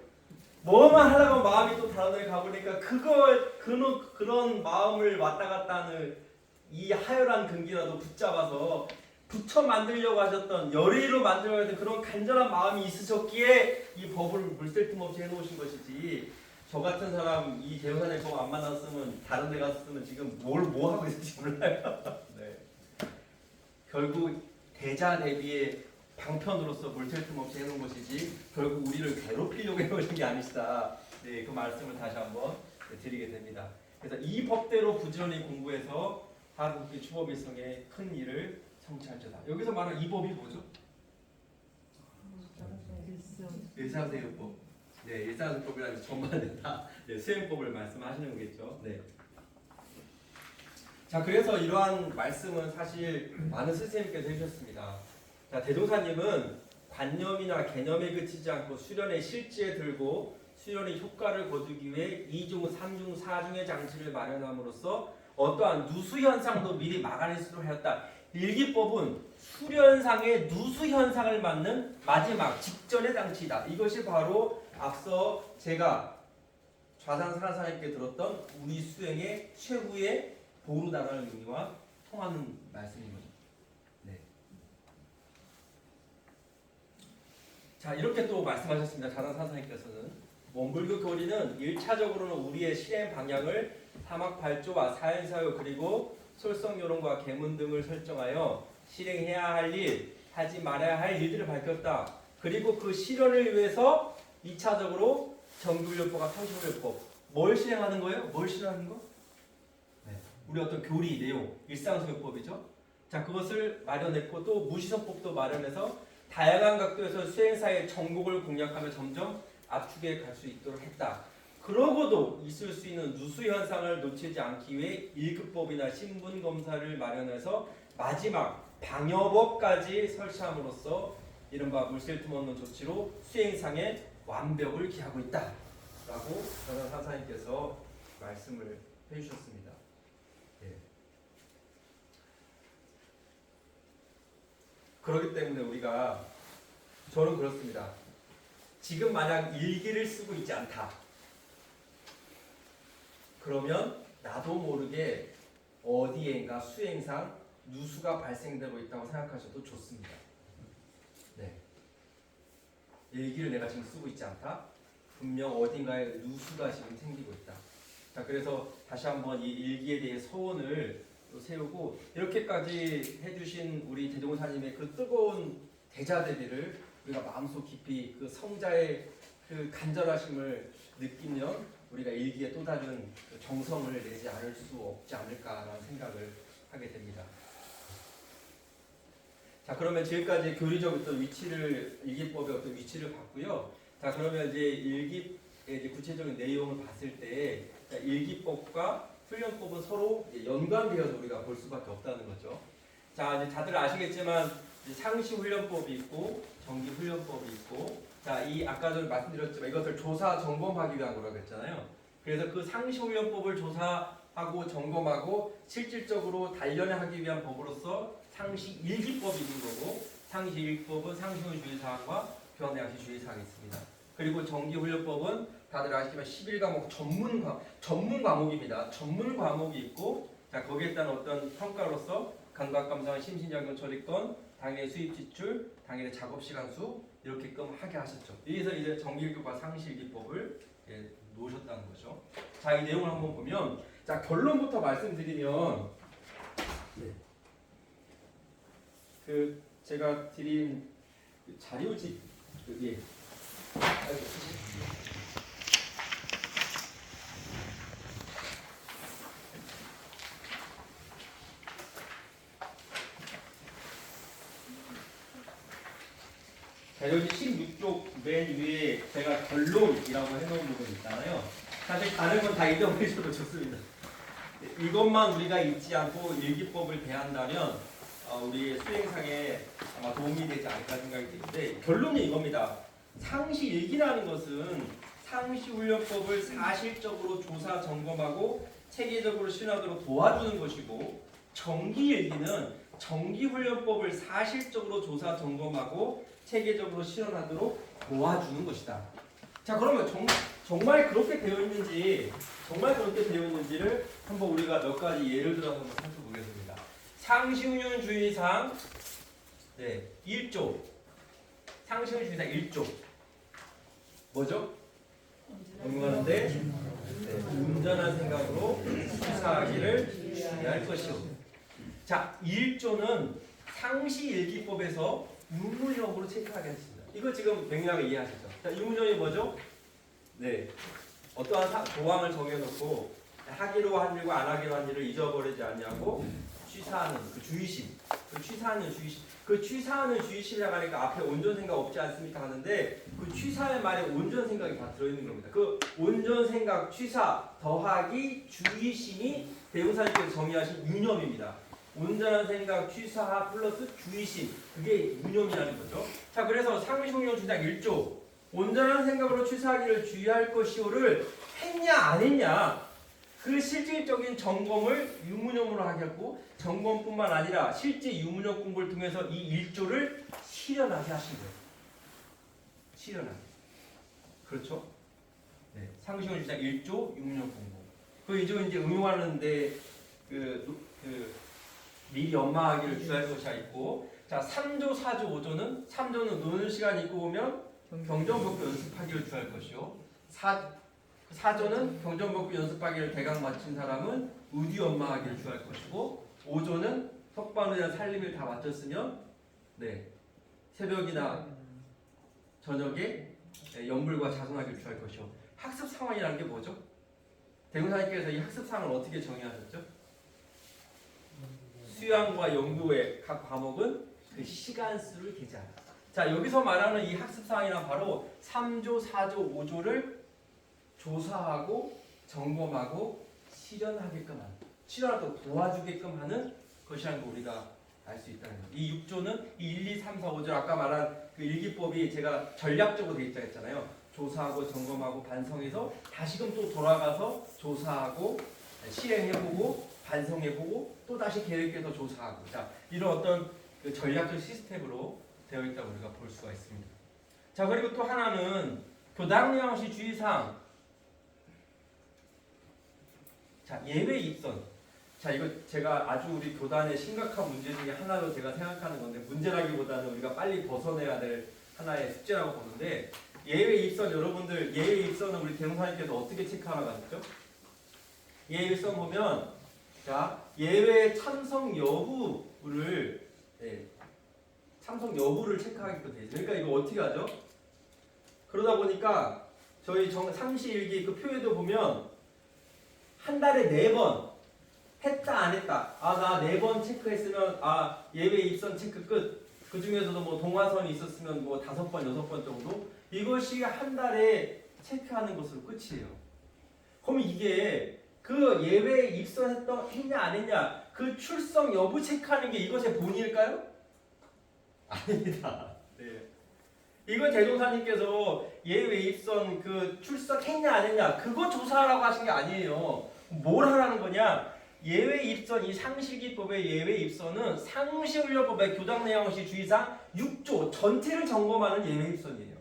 뭐만 하려고 하면 마음이 또 다른 데 가버리니까, 그런 마음을 왔다 갔다 하는 이 하열한 근기라도 붙잡아서 붙여 만들려고 하셨던 열의로 만들려고 했던 그런 간절한 마음이 있으셨기에 이 법을 물샐 틈 없이 해놓으신 것이지 저 같은 사람 이 대우사님 법 안 만났으면 다른 데 갔으면 지금 뭐 하고 있을지 몰라요. 네. 결국 대자 대비의 방편으로서 물샐 틈 없이 해놓은 것이지 결국 우리를 괴롭히려고 해놓으신 게 아니시다. 네, 그 말씀을 다시 한번 드리게 됩니다. 그래서 이 법대로 부지런히 공부해서 하루국기 추법일성의 큰 일을 성취할지다. 여기서 말하는 이 법이 뭐죠? 일상수행법. 네, 일상수행법이라는 전반에 다 수행법을 말씀하시는 거겠죠. 네. 자, 그래서 이러한 말씀은 사실 많은 스승님께서 해주셨습니다. 자, 대종사님은 관념이나 개념에 그치지 않고 수련의 실지에 들고 수련의 효과를 거두기 위해 2중, 3중, 4중의 장치를 마련함으로써 어떠한 누수 현상도 미리 막아낼 수 하였다. 일기법은 수련상의 누수 현상을 막는 마지막 직전의 장치이다. 이것이 바로 앞서 제가 좌상사사님께 들었던 우리 수행의 최후의 보루다라는 의미와 통하는 말씀인 거죠. 네. 자, 이렇게 또 말씀하셨습니다. 좌상사사님께서는 원불교 교리는 1차적으로는 우리의 실행 방향을 사막발조와 사행사유 그리고 솔성요론과 계문 등을 설정하여 실행해야 할 일, 하지 말아야 할 일들을 밝혔다. 그리고 그 실현을 위해서 2차적으로 정규훈련법과 상시훈련법. 뭘 실행하는 거예요? 뭘 실행하는 거? 네. 우리 어떤 교리, 내용, 일상수행법이죠. 자, 그것을 마련했고 또 무시성법도 마련해서 다양한 각도에서 수행사의 정곡을 공략하며 점점 압축해 갈 수 있도록 했다. 그러고도 있을 수 있는 누수 현상을 놓치지 않기 위해 1급법이나 신분 검사를 마련해서 마지막 방역법까지 설치함으로써 이른바 물샐 틈 없는 조치로 수행상의 완벽을 기하고 있다라고 전원 사사님께서 말씀을 해주셨습니다. 예. 그렇기 때문에 우리가 저는 그렇습니다. 지금 만약 일기를 쓰고 있지 않다. 그러면 나도 모르게 어디엔가 수행상 누수가 발생되고 있다고 생각하셔도 좋습니다. 네. 일기를 내가 지금 쓰고 있지 않다. 분명 어딘가에 누수가 지금 생기고 있다. 자, 그래서 다시 한번 이 일기에 대해 서원을 세우고 이렇게까지 해주신 우리 대종사님의 그 뜨거운 대자대비를 우리가 마음속 깊이 그 성자의 그 간절하심을 느끼면 우리가 일기에 또 다른 정성을 내지 않을 수 없지 않을까라는 생각을 하게 됩니다. 자, 그러면 지금까지 교리적 어떤 위치를 일기법의 어떤 위치를 봤고요. 자, 그러면 이제 일기의 이제 구체적인 내용을 봤을 때 일기법과 훈련법은 서로 연관되어서 우리가 볼 수밖에 없다는 거죠. 자, 이제 다들 아시겠지만 상시 훈련법이 있고 정기 훈련법이 있고, 자, 이 아까 전에 말씀드렸지만 이것을 조사 점검하기 위한 거라고 했잖아요. 그래서 그 상시 훈련법을 조사하고 점검하고 실질적으로 단련하기 위한 법으로서 상시 일기법이 있는 거고, 상시 일기법은 상시훈 주의사항과 교환대항시 주의사항이 있습니다. 그리고 정기 훈련법은 다들 아시지만 11과목 전문 과목입니다. 전문 과목이 있고, 자, 거기에 따른 어떤 평가로서 감각 감상, 심신작용 처리권, 당일의 수입 지출, 당일의 작업 시간 수 이렇게끔 하게 하셨죠. 여기서 이제 정기일기법과 상시일기법을 놓으셨다는 거죠. 자, 이 내용을 한번 보면, 자, 결론부터 말씀드리면, 그 제가 드린 그 자료집 예. 자료집 16쪽 맨 위에 제가 결론이라고 해놓은 부분 있잖아요. 사실 다른 건 다 잊어버리셔도 좋습니다. 이것만 우리가 잊지 않고 일기법을 대한다면 우리의 수행상에 아마 도움이 되지 않을까 생각이 드는데, 결론은 이겁니다. 상시일기라는 것은 상시훈련법을 사실적으로 조사 점검하고 체계적으로 실현하도록 도와주는 것이고, 정기일기는 정기훈련법을 사실적으로 조사 점검하고 체계적으로 실현하도록 도와주는 것이다. 자, 그러면 정말 그렇게 되어 있는지를 한번 우리가 몇 가지 예를 들어서 한번 살펴보겠습니다. 상시훈련 주의사항 1조. 상시훈련 주의사항 1조. 뭐죠? 운전하는데 운전한 생각으로 취사하기를 주의할 것이오. 자, 1조는 상시일기법에서 유무형으로 체크하게 했습니다. 이거 지금 명료하게 이해하시죠? 자, 유무형이 뭐죠? 네, 어떠한 조항을 정해놓고 하기로 한 일과 안 하기로 한 일을 잊어버리지 않냐고 취사하는 그 주의심, 그 취사하는 주의심이라고 하니까 앞에 온전 생각 없지 않습니까 하는데, 그 취사의 말에 온전 생각이 다 들어있는 겁니다. 그 온전 생각, 취사 더하기 주의심이 대우사님께서 정의하신 유념입니다. 온전한 생각, 취사 플러스 주의심, 그게 유념이라는 거죠. 자, 그래서 상시훈련 주장 1조 온전한 생각으로 취사하기를 주의할 것이오를 했냐 안 했냐, 그 실질적인 점검을 유무념으로 하겠고, 점검뿐만 아니라 실제 유무념 공부를 통해서 이 1조를 실현하게 하신 거예요. 실현하게. 그렇죠? 네. 상시훈련 주장 1조 유무념 공부. 그 이제 응용하는데 미리 연마하기를 주의할 것이 있고, 자, 3조, 4조, 5조는 3조는 노는 시간 있고 오면 경전법규 연습하기를 주의할 것이요. 4조는 경전법규 연습하기를 대강 마친 사람은 의디 연마하기를 주의할 것이고, 5조는 석반의한 살림을 다 마쳤으면 새벽이나 저녁에 연불과 자성하기를 주의할 것이요. 학습 상황이라는 게 뭐죠? 대웅사님께서 이 학습 상황을 어떻게 정의하셨죠? 수양과 연구의 각 과목은 그 시간수를 계제한다. 자, 여기서 말하는 이 학습사항이란 바로 3조, 4조, 5조를 조사하고 점검하고 실현하게끔 하는, 실현하도록 도와주게끔 하는 것이라는 거 우리가 알 수 있다는 거예요. 이 6조는 이 1, 2, 3, 4, 5조 아까 말한 그 일기법이 제가 전략적으로 돼 있다 했잖아요. 조사하고 점검하고 반성해서 다시금 또 돌아가서 조사하고 실행해보고 반성해보고 또 다시 계획해서 조사하고, 자 이런 어떤 그 전략적 시스템으로 되어 있다고 우리가 볼 수가 있습니다. 자 그리고 또 하나는 교당영시 주의사항. 자 예외 입선. 자 이거 제가 아주 우리 교단의 심각한 문제 중에 하나로 제가 생각하는 건데, 문제라기보다는 우리가 빨리 벗어내야 될 하나의 숙제라고 보는데, 예외 입선, 여러분들 예외 입선은 우리 대목사님께서 어떻게 체크하라고 하셨죠? 예외 입선 보면 자 예외 참석 여부를 참석 여부를 체크하게끔 되어 있어요. 그러니까 이거 어떻게 하죠? 그러다 보니까 저희 상시일기 그 표에도 보면 한 달에 4번 했다 안 했다. 아 나 4번 체크했으면 아 예외 입선 체크 끝. 그 중에서도 뭐 동화선이 있었으면 뭐 5번, 6번 정도. 이것이 한 달에 체크하는 것으로 끝이에요. 그럼 이게 그 예외 했냐 안 했냐 그 출석 여부 체크하는 게 이것의 본일까요? 아닙니다. 네. 이건 대종사님께서 예외 입선 그 출석했냐 안 했냐 그거 조사하라고 하신 게 아니에요. 뭘 하라는 거냐? 예외 입선, 이 상시기법의 예외 입선은 상시훈련법의 교당내용시 주의사항 6조 전체를 점검하는 예외 입선이에요.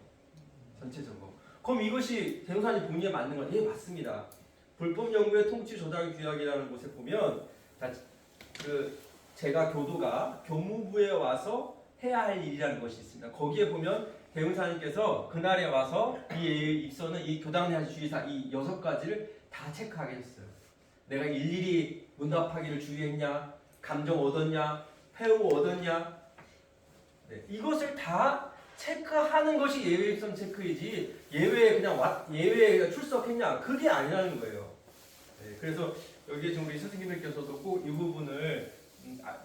전체 점검. 그럼 이것이 대종사님 본인에 맞는 건? 예, 맞습니다. 불법 연구의 통치 조작 규약이라는 곳에 보면 그 제가 교도가 교무부에 와서 해야 할 일이라는 것이 있습니다. 거기에 보면 대운사님께서 그날에 와서 이 입선은 이 교당내용시 주의사항 이 6가지를 다 체크하게 했어요. 내가 일일이 문답하기를 주의했냐, 감정 얻었냐, 패후 얻었냐, 네, 이것을 다 체크하는 것이 예외 입선 체크이지 예외에 그냥 예외에 출석했냐 그게 아니라는 거예요. 네, 그래서 여기에 지금 우리 스승님들께서도 꼭 이 부분을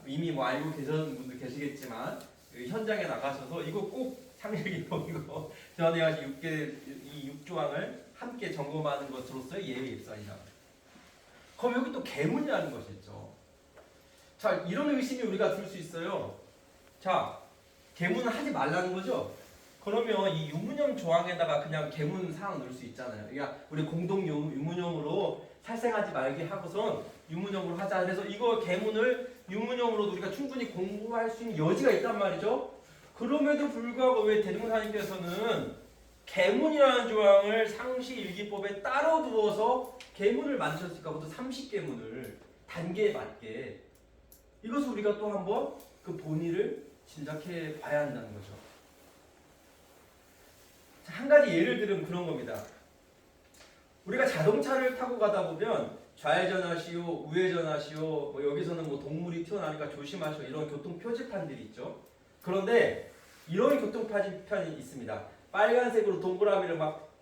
이미 뭐 알고 계시는 분들 계시겠지만 현장에 나가셔서 이거 꼭 상일기법이고 전에 이 6조항을 함께 점검하는 것으로서의 예외 입선이다. 그럼 여기 또 계문이라는 것이 있죠. 자, 이런 의심이 우리가 들 수 있어요. 자, 계문은 하지 말라는 거죠. 그러면 이 유문형 조항에다가 그냥 계문 사항 넣을 수 있잖아요. 그러니까 우리 공동 유문형으로 살생하지 말게 하고선 유문형으로 하자. 그래서 이거 계문을 유문형으로도 우리가 충분히 공부할 수 있는 여지가 있단 말이죠. 그럼에도 불구하고 왜 대종사님께서는 계문이라는 조항을 상시일기법에 따로 두어서 계문을 만드셨을까? 그것도 30계문을 단계에 맞게. 이것을 우리가 또 한번 그 본의를 짐작해 봐야 한다는 거죠. 자, 한 가지 예를 들면 그런 겁니다. 우리가 자동차를 타고 가다 보면 좌회전하시오, 우회전하시오, 뭐 여기서는 뭐 동물이 튀어나오니까 조심하시오 이런 교통 표지판들이 있죠. 그런데 이런 교통 표지판이 있습니다. 빨간색으로 동그라미를 막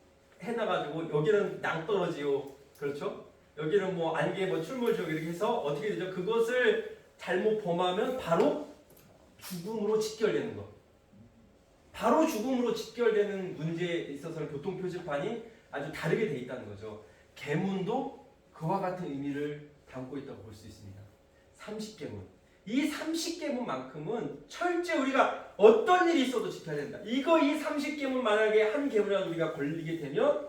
해놔가지고 여기는 낭떠러지요, 그렇죠? 여기는 뭐 안개 뭐 출몰지요 이렇게 해서 어떻게 되죠? 그것을 잘못 범하면 바로 죽음으로 직결되는 것. 바로 죽음으로 직결되는 문제에 있어서는 교통 표지판이 아주 다르게 돼 있다는 거죠. 계문도 그와 같은 의미를 담고 있다고 볼 수 있습니다. 30계문. 이 30계문만큼은 철저히 우리가 어떤 일이 있어도 지켜야 된다. 이 30계문 만약에 한 계문이라도 우리가 걸리게 되면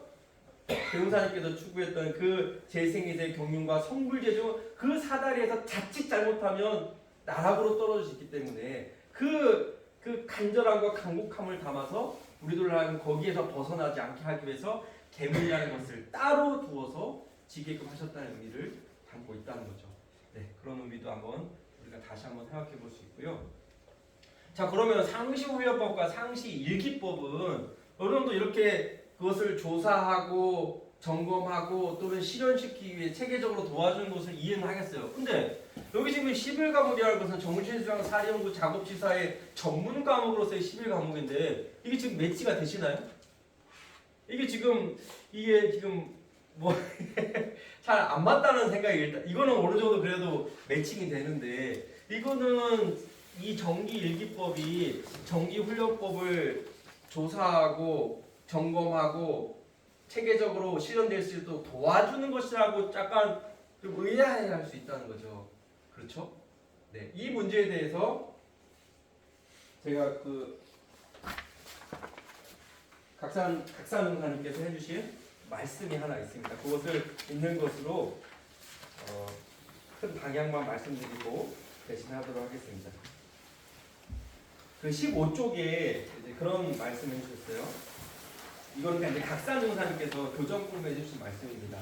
대웅사님께서 추구했던 그 재생이세 경륜과 성불제조 그 사다리에서 자칫 잘못하면 나락으로 떨어질 수 있기 때문에 그 간절함과 간곡함을 담아서 우리들 하여금 거기에서 벗어나지 않게 하기 위해서 계문이라는 것을 따로 두어서 지게끔 하셨다는 의미를 담고 있다는 거죠. 네, 그런 의미도 한번 우리가 다시 한번 생각해 볼 수 있고요. 자, 그러면 상시훈련법과 상시일기법은 어느 정도 이렇게 그것을 조사하고 점검하고 또는 실현시키기 위해 체계적으로 도와주는 것을 이해는 하겠어요. 근데 여기 지금 11과목이라는 것은 정신수양 사리연구 작업지사의 전문 과목으로서의 11과목인데 이게 지금 매치가 되시나요? 이게 지금 뭐 잘 안 맞다는 생각이 일단 이거는 어느 정도 그래도 매칭이 되는데 이거는 이 정기일기법이 정기훈련법을 조사하고 점검하고 체계적으로 실현될 수 있도록 도와주는 것이라고 약간 좀 의아해할 수 있다는 거죠. 그렇죠? 네, 이 문제에 대해서 제가 각산훈사님께서 해주신 말씀이 하나 있습니다. 그것을 있는 것으로 큰 방향만 말씀드리고 대신하도록 하겠습니다. 그 15쪽에 이제 그런 말씀을 해주셨어요. 이거는 이제 각산훈사님께서 교정 공부해 주신 말씀입니다.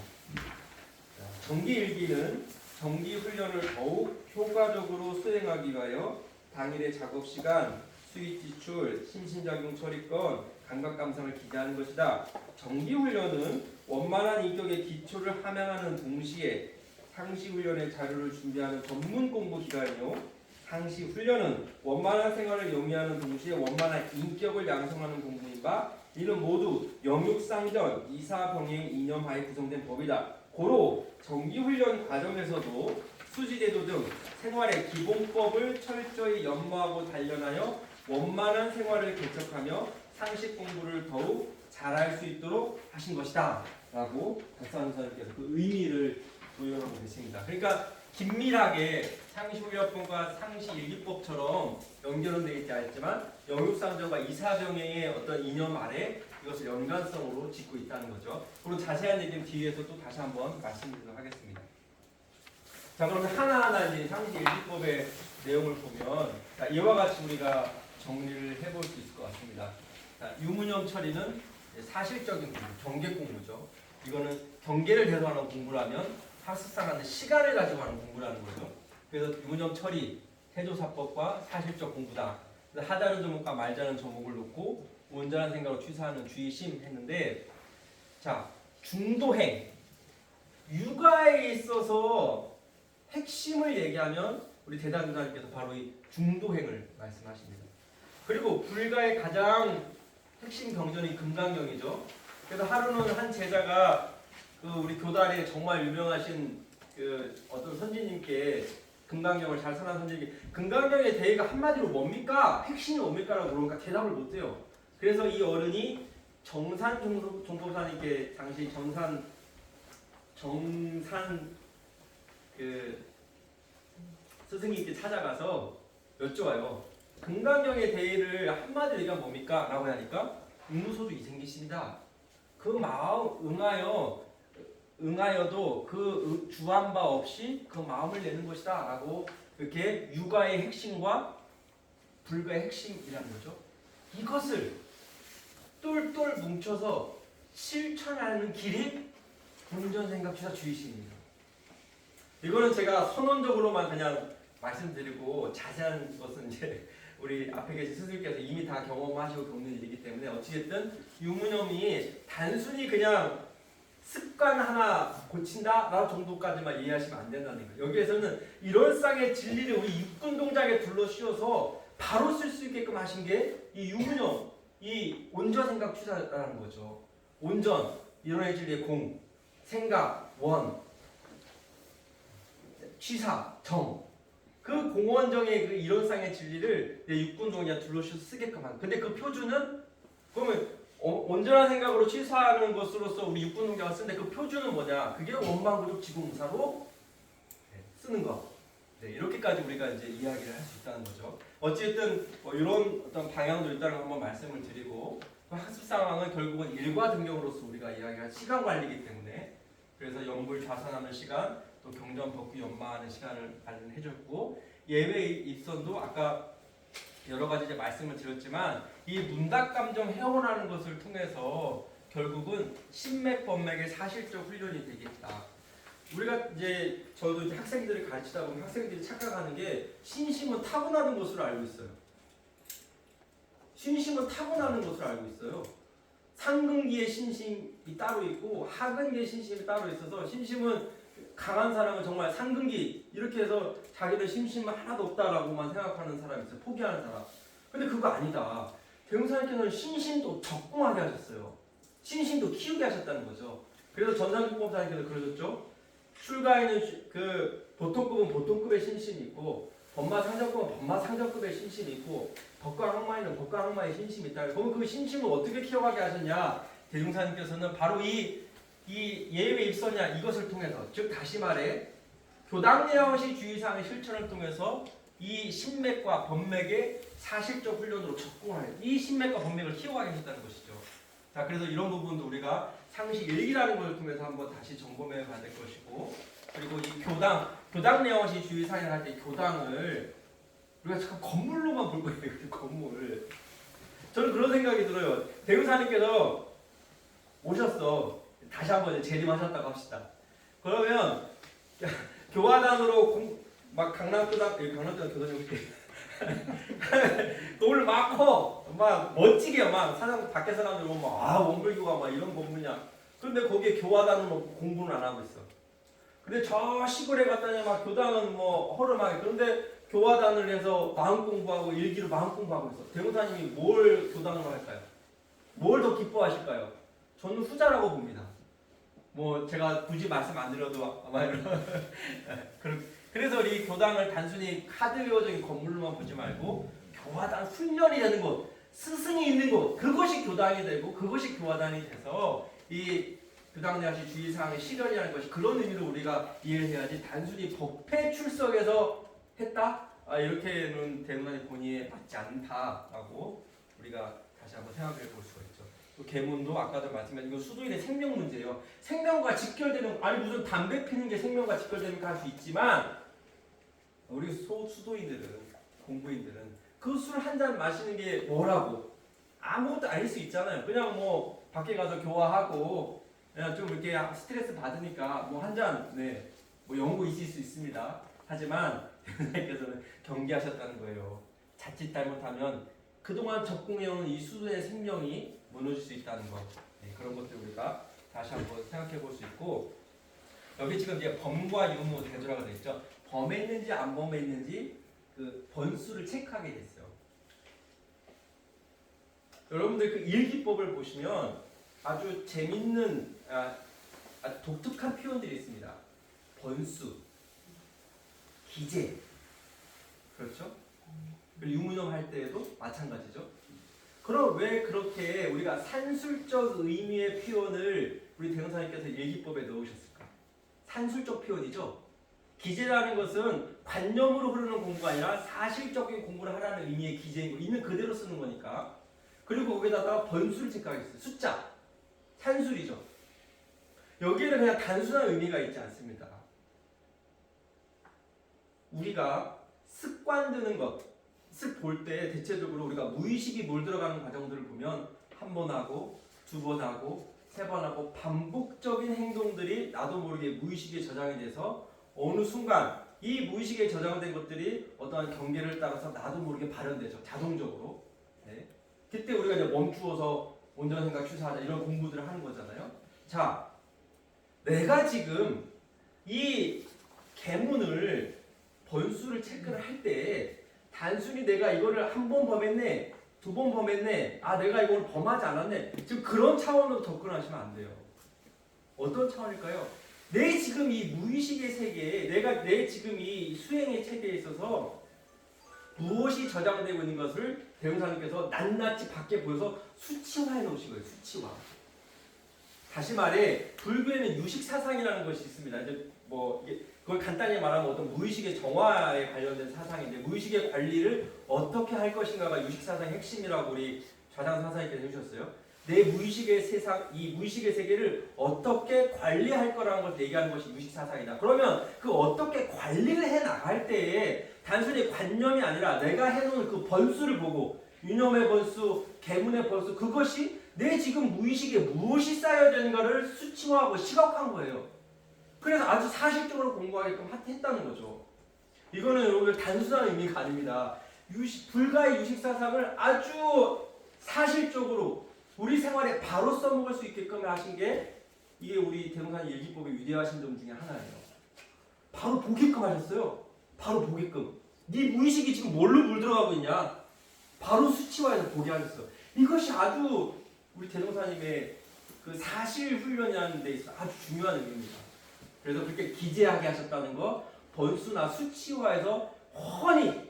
정기일기는 정기훈련을 더욱 효과적으로 수행하기 위하여 당일의 작업시간, 수익지출, 심신작용 처리권, 감각감상을 기재하는 것이다. 정기훈련은 원만한 인격의 기초를 함양하는 동시에 상시훈련의 자료를 준비하는 전문 공부 기간이요. 상시훈련은 원만한 생활을 영위하는 동시에 원만한 인격을 양성하는 공부인 바 이는 모두 영육상전, 이사병행 이념하에 구성된 법이다. 고로 정기훈련 과정에서도 수지제도 등 생활의 기본법을 철저히 연마하고 단련하여 원만한 생활을 개척하며 상식 공부를 더욱 잘할 수 있도록 하신 것이다 라고 각산훈사님께서 그 의미를 도연하고 계십니다. 그러니까 긴밀하게 상시훈련법과 상시일기법처럼 연결은 되어 있지 않지만 영육상전과 이사병행의 어떤 이념 아래 이것을 연관성으로 짓고 있다는 거죠. 그리고 자세한 얘기는 뒤에서 또 다시 한번 말씀드리도록 하겠습니다. 자, 그러면 하나하나 이제 상시일기법의 내용을 보면 이와 같이 우리가 정리를 해볼 수 있을 것 같습니다. 자, 유무념 처리는 사실적인 공부, 경계 공부죠. 이거는 경계를 대소하는 공부라면 학습상 하는 시간을 가지고 하는 공부라는 거죠. 그래서 유무념 처리, 태조사법과 사실적 공부다. 하자는 조목과 말자는 조목을 놓고 온전한 생각으로 취사하는 주의심 했는데, 자, 중도행, 육아에 있어서 핵심을 얘기하면 우리 대단주사님께서 바로 이 중도행을 말씀하십니다. 그리고 불가의 가장 핵심 경전이 금강경이죠. 그래서 하루는 한 제자가 우리 교단에 정말 유명하신 어떤 선지님께 금강경을 잘 선한 선지님께 금강경의 대의가 한마디로 뭡니까? 핵심이 뭡니까라고 물으니까 대답을 못해요. 그래서 이 어른이 정산 종법사님께 당시 정산 스승님께 찾아가서 여쭤봐요. 금강경의 대의를 한마디로 얘기하면 뭡니까? 라고 하니까 응무소주 이생기십니다. 그 마음 응하여도 그 주한 바 없이 그 마음을 내는 것이다 라고 이렇게 육아의 핵심과 불가의 핵심이라는 거죠. 이것을 똘똘 뭉쳐서 실천하는 길이 본전생각취사 주의심입니다. 이거는 제가 선언적으로만 그냥 말씀드리고 자세한 것은 이제 우리 앞에 계신 스승님께서 이미 다 경험하시고 겪는 일이기 때문에 어찌됐든 유무념이 단순히 그냥 습관 하나 고친다라는 정도까지만 이해하시면 안 된다는 거예요. 여기에서는 이럴상의 진리를 우리 육군 동작에 둘러 씌워서 바로 쓸 수 있게끔 하신 게 이 유무념, 이 온전생각 취사라는 거죠. 온전, 이론의 진리의 공, 생각, 원, 취사, 정. 그 공원정의 그 이론상의 진리를 내 육군 동작에 둘러 씌워서 쓰게끔 하는. 근데 그 표준은 그러면 온전한 생각으로 취사하는 것으로서 우리 육군동작을 쓰는데 그 표준은 뭐냐? 그게 원망구족 지공사로 쓰는 것. 네, 이렇게까지 우리가 이제 이야기를 할 수 있다는 거죠. 어쨌든 이런 어떤 방향도 일단 한번 말씀을 드리고 학습 상황은 결국은 일과 등경으로서 우리가 이야기할 시간 관리이기 때문에 그래서 연불 좌선하는 시간, 또 경전 법규 연마하는 시간을 마련해줬고 예외 입선도 아까 여러 가지 이제 말씀을 드렸지만 이 문답감정 회원하는 것을 통해서 결국은 신맥 법맥의 사실적 훈련이 되겠다. 우리가 이제 저도 이제 학생들을 가르치다 보면 학생들이 착각하는 게 신심은 타고나는 것으로 알고 있어요. 신심은 타고나는 것으로 알고 있어요. 상근기의 신심이 따로 있고 하근기의 신심이 따로 있어서 신심은 강한 사람은 정말 상근기 이렇게 해서 자기들 심심은 하나도 없다라고만 생각하는 사람이 있어요. 포기하는 사람. 근데 그거 아니다. 대웅사님께서는 신심도 적궁하게 하셨어요. 신심도 키우게 하셨다는 거죠. 그래서 전상국법사님께서 그러셨죠. 출가에는 그 보통급은 보통급의 신심이 있고 법마상정급은 법마상정급의 신심이 있고 법관항마에는 법관항마의 신심이 있다. 그러면 그 신심을 어떻게 키워가게 하셨냐? 대종사님께서는 바로 이 예외 입선이야 이것을 통해서, 즉 다시 말해 교당 내어시 주의사항의 실천을 통해서 이 신맥과 번맥의 사실적 훈련으로 접근하는, 이 신맥과 번맥을 키워가게 했다는 것이죠. 자, 그래서 이런 부분도 우리가 상식 일기라는 걸 통해서 한번 다시 점검해 봐야 될 것이고, 그리고 이 교당 내어시 주의사항을 할 때 교당을 우리가 자꾸 건물로만 볼 거예요. 건물. 저는 그런 생각이 들어요. 대우사님께서 오셨어. 다시 한번 재림하셨다고 합시다. 그러면 교화단으로 막 강남교당 교단이 돈을 막 커, 막 멋지게 막 사장 밖에 사람들 보면 원불교가 막 이런 건물이냐. 그런데 거기에 교화단은 공부는 안 하고 있어. 근데 저 시골에 갔더니 막 교당은 뭐 허름하게, 그런데 교화단을 해서 마음 공부하고 일기로 마음 공부하고 있어. 대우사님이 뭘 교당으로 할까요? 뭘 더 기뻐하실까요? 저는 후자라고 봅니다. 뭐 제가 굳이 말씀 안 드려도 아마 이런 그래서 이 교당을 단순히 하드웨어적인 건물로만 보지 말고 교화단 훈련이 되는 곳, 스승이 있는 곳, 그것이 교당이 되고 그것이 교화단이 돼서 이 교당 내어시 주의사항의 실현이라는 것이 그런 의미로 우리가 이해해야지, 단순히 법회 출석에서 했다? 이렇게는 대문안이 본의에 맞지 않다라고 우리가 다시 한번 생각해 볼 수가 있죠. 또 계문도 아까도 말씀드린 이거 수도인의 생명 문제예요. 생명과 직결되는, 아니 무슨 담배 피는 게 생명과 직결되는 할 수 있지만 우리 수도인들은, 공부인들은 그 술 한 잔 마시는 게 뭐라고 아무것도 아닐 수 있잖아요. 그냥 뭐 밖에 가서 교화하고 그냥 좀 이렇게 스트레스 받으니까 뭐 한 잔, 네, 뭐 연고 있을 수 있습니다. 하지만 대표님께서는 경계하셨다는 거예요. 자칫 잘못하면 그동안 적공해온 이 수도의 생명이 무너질 수 있다는 것. 네, 그런 것들 우리가 다시 한번 생각해 볼 수 있고, 여기 지금 이제 범과 유무 대조라고 되어 있죠. 범했는지 안 범했는지 그 번수를 체크하게 됐어요. 여러분들 그 일기법을 보시면 아주 재밌는 아주 독특한 표현들이 있습니다. 번수, 기재, 그렇죠? 그리고 유무념 할 때에도 마찬가지죠. 그럼 왜 그렇게 우리가 산술적 의미의 표현을 우리 대명사님께서 일기법에 넣으셨을까? 산술적 표현이죠. 기재라는 것은 관념으로 흐르는 공부가 아니라 사실적인 공부를 하라는 의미의 기재인 거, 있는 그대로 쓰는 거니까. 그리고 거기다가 번수를 체크하겠어요. 숫자, 산술이죠. 여기에는 그냥 단순한 의미가 있지 않습니다. 우리가 습관 드는 것, 습 볼 때 대체적으로 우리가 무의식이 몰들어가는 과정들을 보면 한 번 하고 두 번 하고 세 번 하고 반복적인 행동들이 나도 모르게 무의식에 저장이 돼서 어느 순간 이 무의식에 저장된 것들이 어떠한 경계를 따라서 나도 모르게 발현되죠. 자동적으로. 네. 그때 우리가 이제 멈추어서 온전 생각 취사하자 이런 공부들을 하는 거잖아요. 자, 내가 지금 이 계문을 번수를 체크를 할 때 단순히 내가 이거를 한 번 범했네, 두 번 범했네, 내가 이걸 범하지 않았네, 지금 그런 차원으로 접근하시면 안 돼요. 어떤 차원일까요? 내 지금 이 무의식의 세계에, 내 지금 이 수행의 체계에 있어서 무엇이 저장되고 있는 것을 대웅사님께서 낱낱이 밖에 보여서 수치화해 놓으신 거예요. 수치화. 다시 말해 불교에는 유식사상이라는 것이 있습니다. 이제 뭐 이게 그걸 간단히 말하면 어떤 무의식의 정화에 관련된 사상인데, 무의식의 관리를 어떻게 할 것인가가 유식사상의 핵심이라고 우리 좌장 사사님께서 해주셨어요. 내 무의식의 세상, 이 무의식의 세계를 어떻게 관리할 거라는 것을 얘기하는 것이 유식사상이다. 그러면 그 어떻게 관리를 해 나갈 때에 단순히 관념이 아니라 내가 해놓은 그 번수를 보고, 유념의 번수, 계문의 번수, 그것이 내 지금 무의식에 무엇이 쌓여야 되는가를 수치화하고 시각화한 거예요. 그래서 아주 사실적으로 공부하게끔 했다는 거죠. 이거는 여러분들 단순한 의미가 아닙니다. 불가의 유식사상을 아주 사실적으로 우리 생활에 바로 써먹을 수 있게끔 하신 게 이게 우리 대동산 일기법의 위대하신 점 중에 하나예요. 바로 보게끔 하셨어요. 바로 보게끔. 네 무의식이 지금 뭘로 물들어가고 있냐? 바로 수치화해서 보게 하셨어. 이것이 아주 우리 대동사님의 그 사실 훈련이라는 데 있어 아주 중요한 의미입니다. 그래서 그렇게 기재하게 하셨다는 거, 번수나 수치화해서 훤히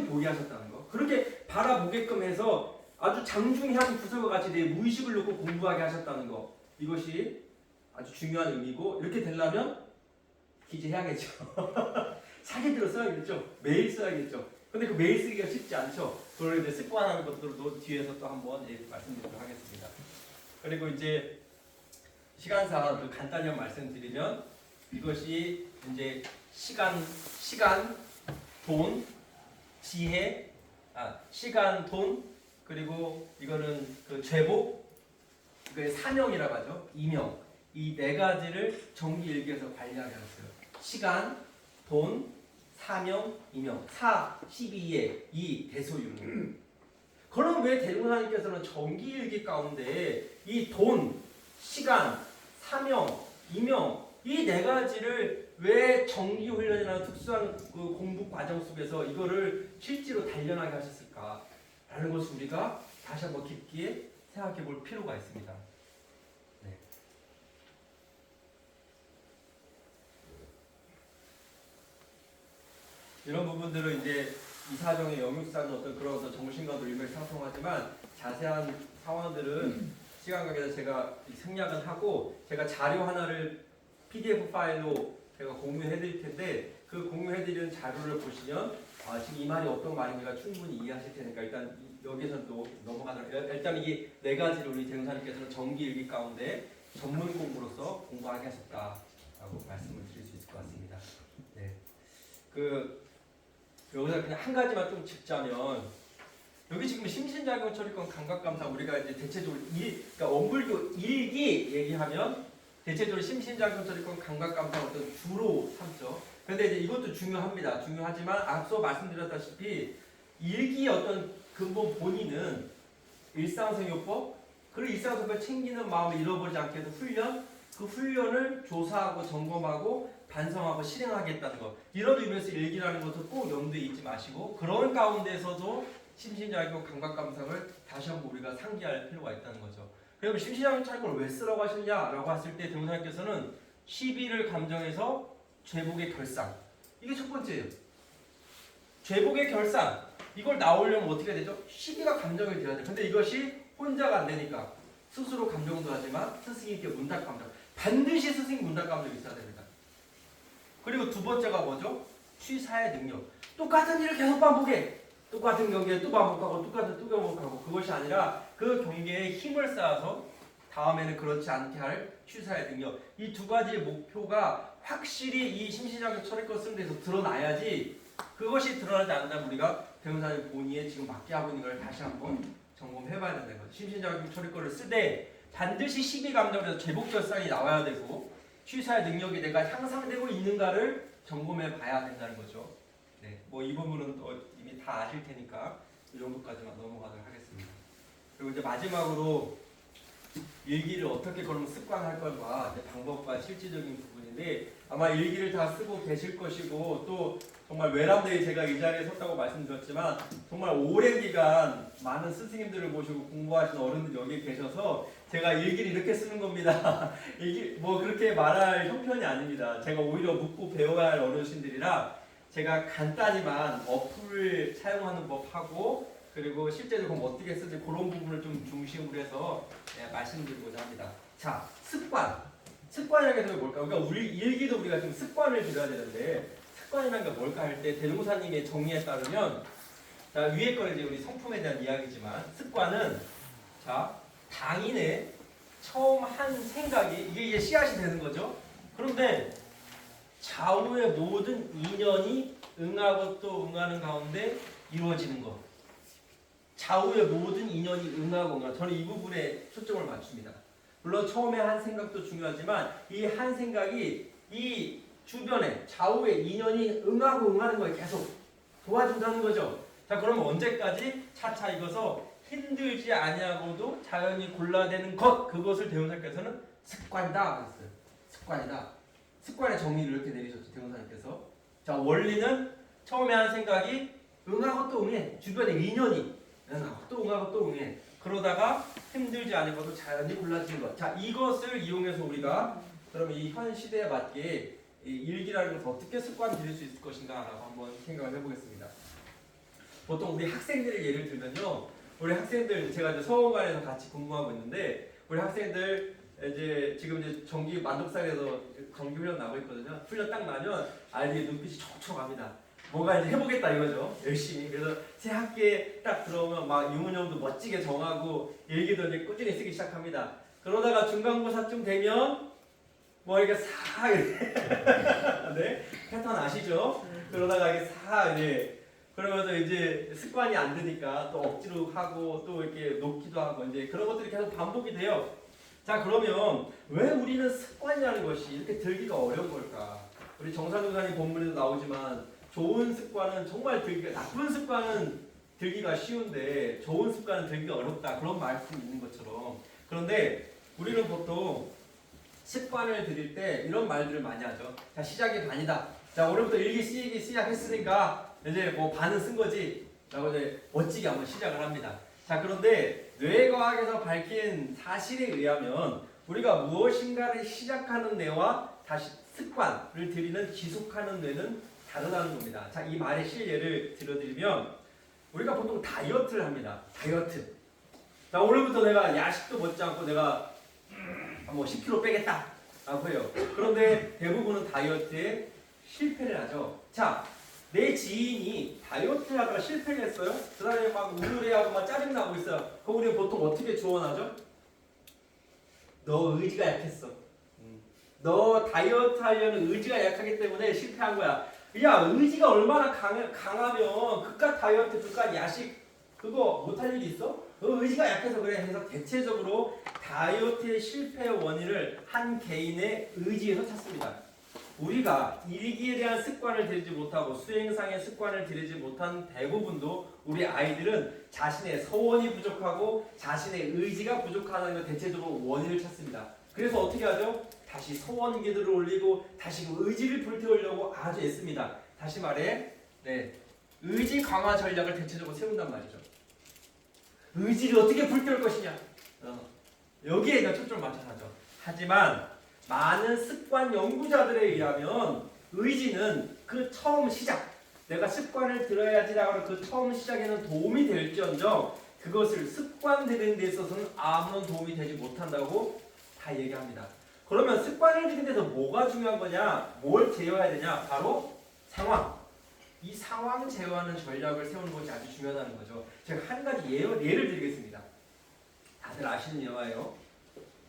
보게 하셨다는 거, 그렇게 바라보게끔 해서 아주 장중한 구석과 같이 내 무의식을 놓고 공부하게 하셨다는 거. 이것이 아주 중요한 의미고 이렇게 되려면 기재해야겠죠. 사기들어 써야겠죠. 매일 써야겠죠. 근데 그 매일 쓰기가 쉽지 않죠. 그걸 이제 습관하는 것들도 뒤에서 또 한번 말씀드리도록 하겠습니다. 그리고 이제 시간상 간단히 한번 말씀드리면 이것이 이제 시간, 돈, 지혜, 시간, 돈, 그리고 이거는 그 죄복, 그 사명이라고 하죠. 이명. 이 네 가지를 정기일기에서 관리하게 하셨어요. 시간, 돈, 사명, 이명. 4, 12의 이 대소윤. 그럼 왜 대종사님께서는 정기일기 가운데 이 돈, 시간, 사명, 이명 이 네 가지를 왜 정기훈련이나 특수한 그 공부 과정 속에서 이거를 실제로 단련하게 하셨을까? 라는 것을 우리가 다시 한번 깊게 생각해 볼 필요가 있습니다. 네. 이런 부분들은 이제 이사정의 영육사는 어떤 그런 어떤 정신과도 일맥상통하지만 자세한 상황들은 시간 관계에서 제가 생략은 하고 제가 자료 하나를 PDF 파일로 제가 공유해 드릴 텐데 그 공유해 드리는 자료를 보시면 지금 이 말이 어떤 말인지가 충분히 이해하실 테니까 일단 여기서는 또 넘어가도록 일단 이 네 가지를 우리 대웅사님께서는 정기일기 가운데 전문 공부로서 공부하게 하셨다라고 말씀을 드릴 수 있을 것 같습니다. 네. 여기서 그냥 한 가지만 좀 짚자면 여기 지금 심신작용 처리권 감각감사 우리가 이제 대체적으로 그러니까 원불교 일기 얘기하면 대체적으로 심신작용 처리권 감각감사 어떤 주로 삼죠. 그런데 이제 이것도 중요합니다. 중요하지만 앞서 말씀드렸다시피 일기의 어떤 근본 본인은 일상생활법 그리고 일상생활 챙기는 마음을 잃어버리지 않게 해서 훈련 그 훈련을 조사하고 점검하고 반성하고 실행하겠다는 것 이런 의미에서 일기라는 것을 꼭 염두에 잊지 마시고 그런 가운데서도 심신작용 감각감상을 다시 한번 우리가 상기할 필요가 있다는 거죠. 그럼 심신작용 차이를 왜 쓰라고 하셨냐라고 했을 때 대웅사님께서는 시비를 감정해서 죄복의 결상 이게 첫 번째예요. 죄복의 결상 이걸 나오려면 어떻게 되죠? 시비가 감정이 돼야 돼요. 근데 이것이 혼자가 안 되니까 스스로 감정도 하지만 스승님께 문답 감정 반드시 스승님 문답 감정이 있어야 됩니다. 그리고 두 번째가 뭐죠? 취사의 능력. 똑같은 일을 계속 반복해. 똑같은 경기에 또 반복하고 똑같은 또 반복하고 그것이 아니라 그 경기에 힘을 쌓아서 다음에는 그렇지 않게 할 취사의 능력. 이 두 가지의 목표가 확실히 이 심신작용 처리권 쓰는 데서 드러나야지 그것이 드러나지 않는다면 우리가 대웅사님 본인이 지금 맞게 하고 있는 걸 다시 한번 점검해봐야 된다는 거죠. 심신작용 처리권을 쓰되 반드시 시비감정에서 죄복결상이 나와야 되고 취사의 능력이 내가 향상되고 있는가를 점검해 봐야 된다는 거죠. 네, 뭐 이 부분은 또 이미 다 아실 테니까 이 정도까지만 넘어가도록 하겠습니다. 그리고 이제 마지막으로 일기를 어떻게 그러면 습관할 건가 방법과 실질적인 부분인데 아마 일기를 다 쓰고 계실 것이고 또 정말 외람되게 제가 이 자리에 섰다고 말씀드렸지만 정말 오랜 기간 많은 스승님들을 모시고 공부하신 어른들이 여기 계셔서 제가 일기를 이렇게 쓰는 겁니다. 이게 뭐 그렇게 말할 형편이 아닙니다. 제가 오히려 묻고 배워야 할 어르신들이라 제가 간단히만 어플을 사용하는 법하고 그리고 실제적으로 어떻게 쓰지 그런 부분을 좀 중심으로 해서 말씀드리고자 합니다. 자, 습관이라는 게 뭘까? 그러니까 우리 일기도 우리가 좀 습관을 들여야 되는데 습관이라는 게 뭘까 할 때 대종사님의 정의에 따르면 자 위에 거는 이제 우리 성품에 대한 이야기지만 습관은 자 당인의 처음 한 생각이 이게 씨앗이 되는 거죠. 그런데 좌우의 모든 인연이 응하고 또 응하는 가운데 이루어지는 것. 좌우의 모든 인연이 응하고 응하는 저는 이 부분에 초점을 맞춥니다. 물론 처음에 한 생각도 중요하지만 이 한 생각이 이 주변에 좌우의 인연이 응하고 응하는 거에 계속 도와준다는 거죠. 자 그러면 언제까지 차차 익어서 힘들지 아니하고도 자연히 골라내는 것 그것을 대운사님께서는 습관이다 그랬어요. 습관이다. 습관의 정의를 이렇게 내리셨죠. 대운사님께서. 자 원리는 처음에 한 생각이 응하고 또 응해. 주변에 인연이 응하고 또 응하고 또 응해. 그러다가 힘들지 않고도 자연히 골라지는 것. 자 이것을 이용해서 우리가 그러면 이 현 시대에 맞게 이 일기라는 것을 어떻게 습관 들일 수 있을 것인가 라고 한번 생각을 해보겠습니다. 보통 우리 학생들의 예를 들면요 우리 학생들 제가 이제 서원관에서 같이 근무하고 있는데 우리 학생들 이제 지금 이제 정기 만덕산에서 정기 훈련 나고 있거든요. 훈련 딱 나면 아이들이 눈빛이 촉촉합니다. 뭔가 이제 해보겠다 이거죠. 열심히. 그래서 새 학기에 딱 들어오면 막 유문형도 멋지게 정하고 일기도 이제 꾸준히 쓰기 시작합니다. 그러다가 중간고사쯤 되면 뭐 이렇게 싹 이렇게 네? 패턴 아시죠? 그러다가 이게 싹 이제 그러면서 이제 습관이 안 되니까 또 억지로 하고 또 이렇게 놓기도 하고 이제 그런 것들이 계속 반복이 돼요. 자 그러면 왜 우리는 습관이라는 것이 이렇게 들기가 어려운 걸까? 우리 정사동사님 본문에도 나오지만 좋은 습관은 정말 들기가 나쁜 습관은 들기가 쉬운데 좋은 습관은 들기가 어렵다 그런 말씀이 있는 것처럼 그런데 우리는 보통 습관을 들일 때 이런 말들을 많이 하죠. 자 시작이 반이다. 자 오늘부터 일기 쓰기 시작했으니까 이제 뭐 반은 쓴 거지 라고 이제 멋지게 한번 시작을 합니다. 자 그런데 뇌과학에서 밝힌 사실에 의하면 우리가 무엇인가를 시작하는 뇌와 다시 습관을 들이는 지속하는 뇌는 다르다는 겁니다. 자 이 말의 실예를 들어드리면 우리가 보통 다이어트를 합니다. 다이어트. 자 오늘부터 내가 야식도 먹지 않고 내가 뭐 10kg 빼겠다 라고 해요. 그런데 대부분은 다이어트에 실패를 하죠. 자, 내 지인이 다이어트 하다가 실패를 했어요. 그 사람이 막 우울해하고 막 짜증나고 있어요. 그럼 우리는 보통 어떻게 조언하죠? 너 의지가 약했어. 너 다이어트 하려는 의지가 약하기 때문에 실패한 거야. 야, 의지가 얼마나 강하면 그깟 다이어트, 그깟 야식 그거 못할 일이 있어? 너 의지가 약해서 그래. 해서 대체적으로 다이어트의 실패의 원인을 한 개인의 의지에서 찾습니다. 우리가 일기에 대한 습관을 들이지 못하고 수행상의 습관을 들이지 못한 대부분도 우리 아이들은 자신의 서원이 부족하고 자신의 의지가 부족하다는 걸 대체적으로 원인을 찾습니다. 그래서 어떻게 하죠? 다시 서원기들을 올리고 다시 그 의지를 불태우려고 아주 애씁니다. 다시 말해 의지 강화 전략을 대체적으로 세운단 말이죠. 의지를 어떻게 불태울 것이냐 여기에 초점을 맞춰서 하죠. 하지만 많은 습관 연구자들에 의하면 의지는 그 처음 시작 내가 습관을 들어야지라고 하는 그 처음 시작에는 도움이 될지언정 그것을 습관들이는 데 있어서는 아무런 도움이 되지 못한다고 다 얘기합니다. 그러면 습관을 들이는 데서 뭐가 중요한 거냐? 뭘 제어해야 되냐? 바로 상황. 이 상황 제어하는 전략을 세우는 것이 아주 중요하다는 거죠. 제가 한 가지 예를 드리겠습니다. 다들 아시는 영화예요.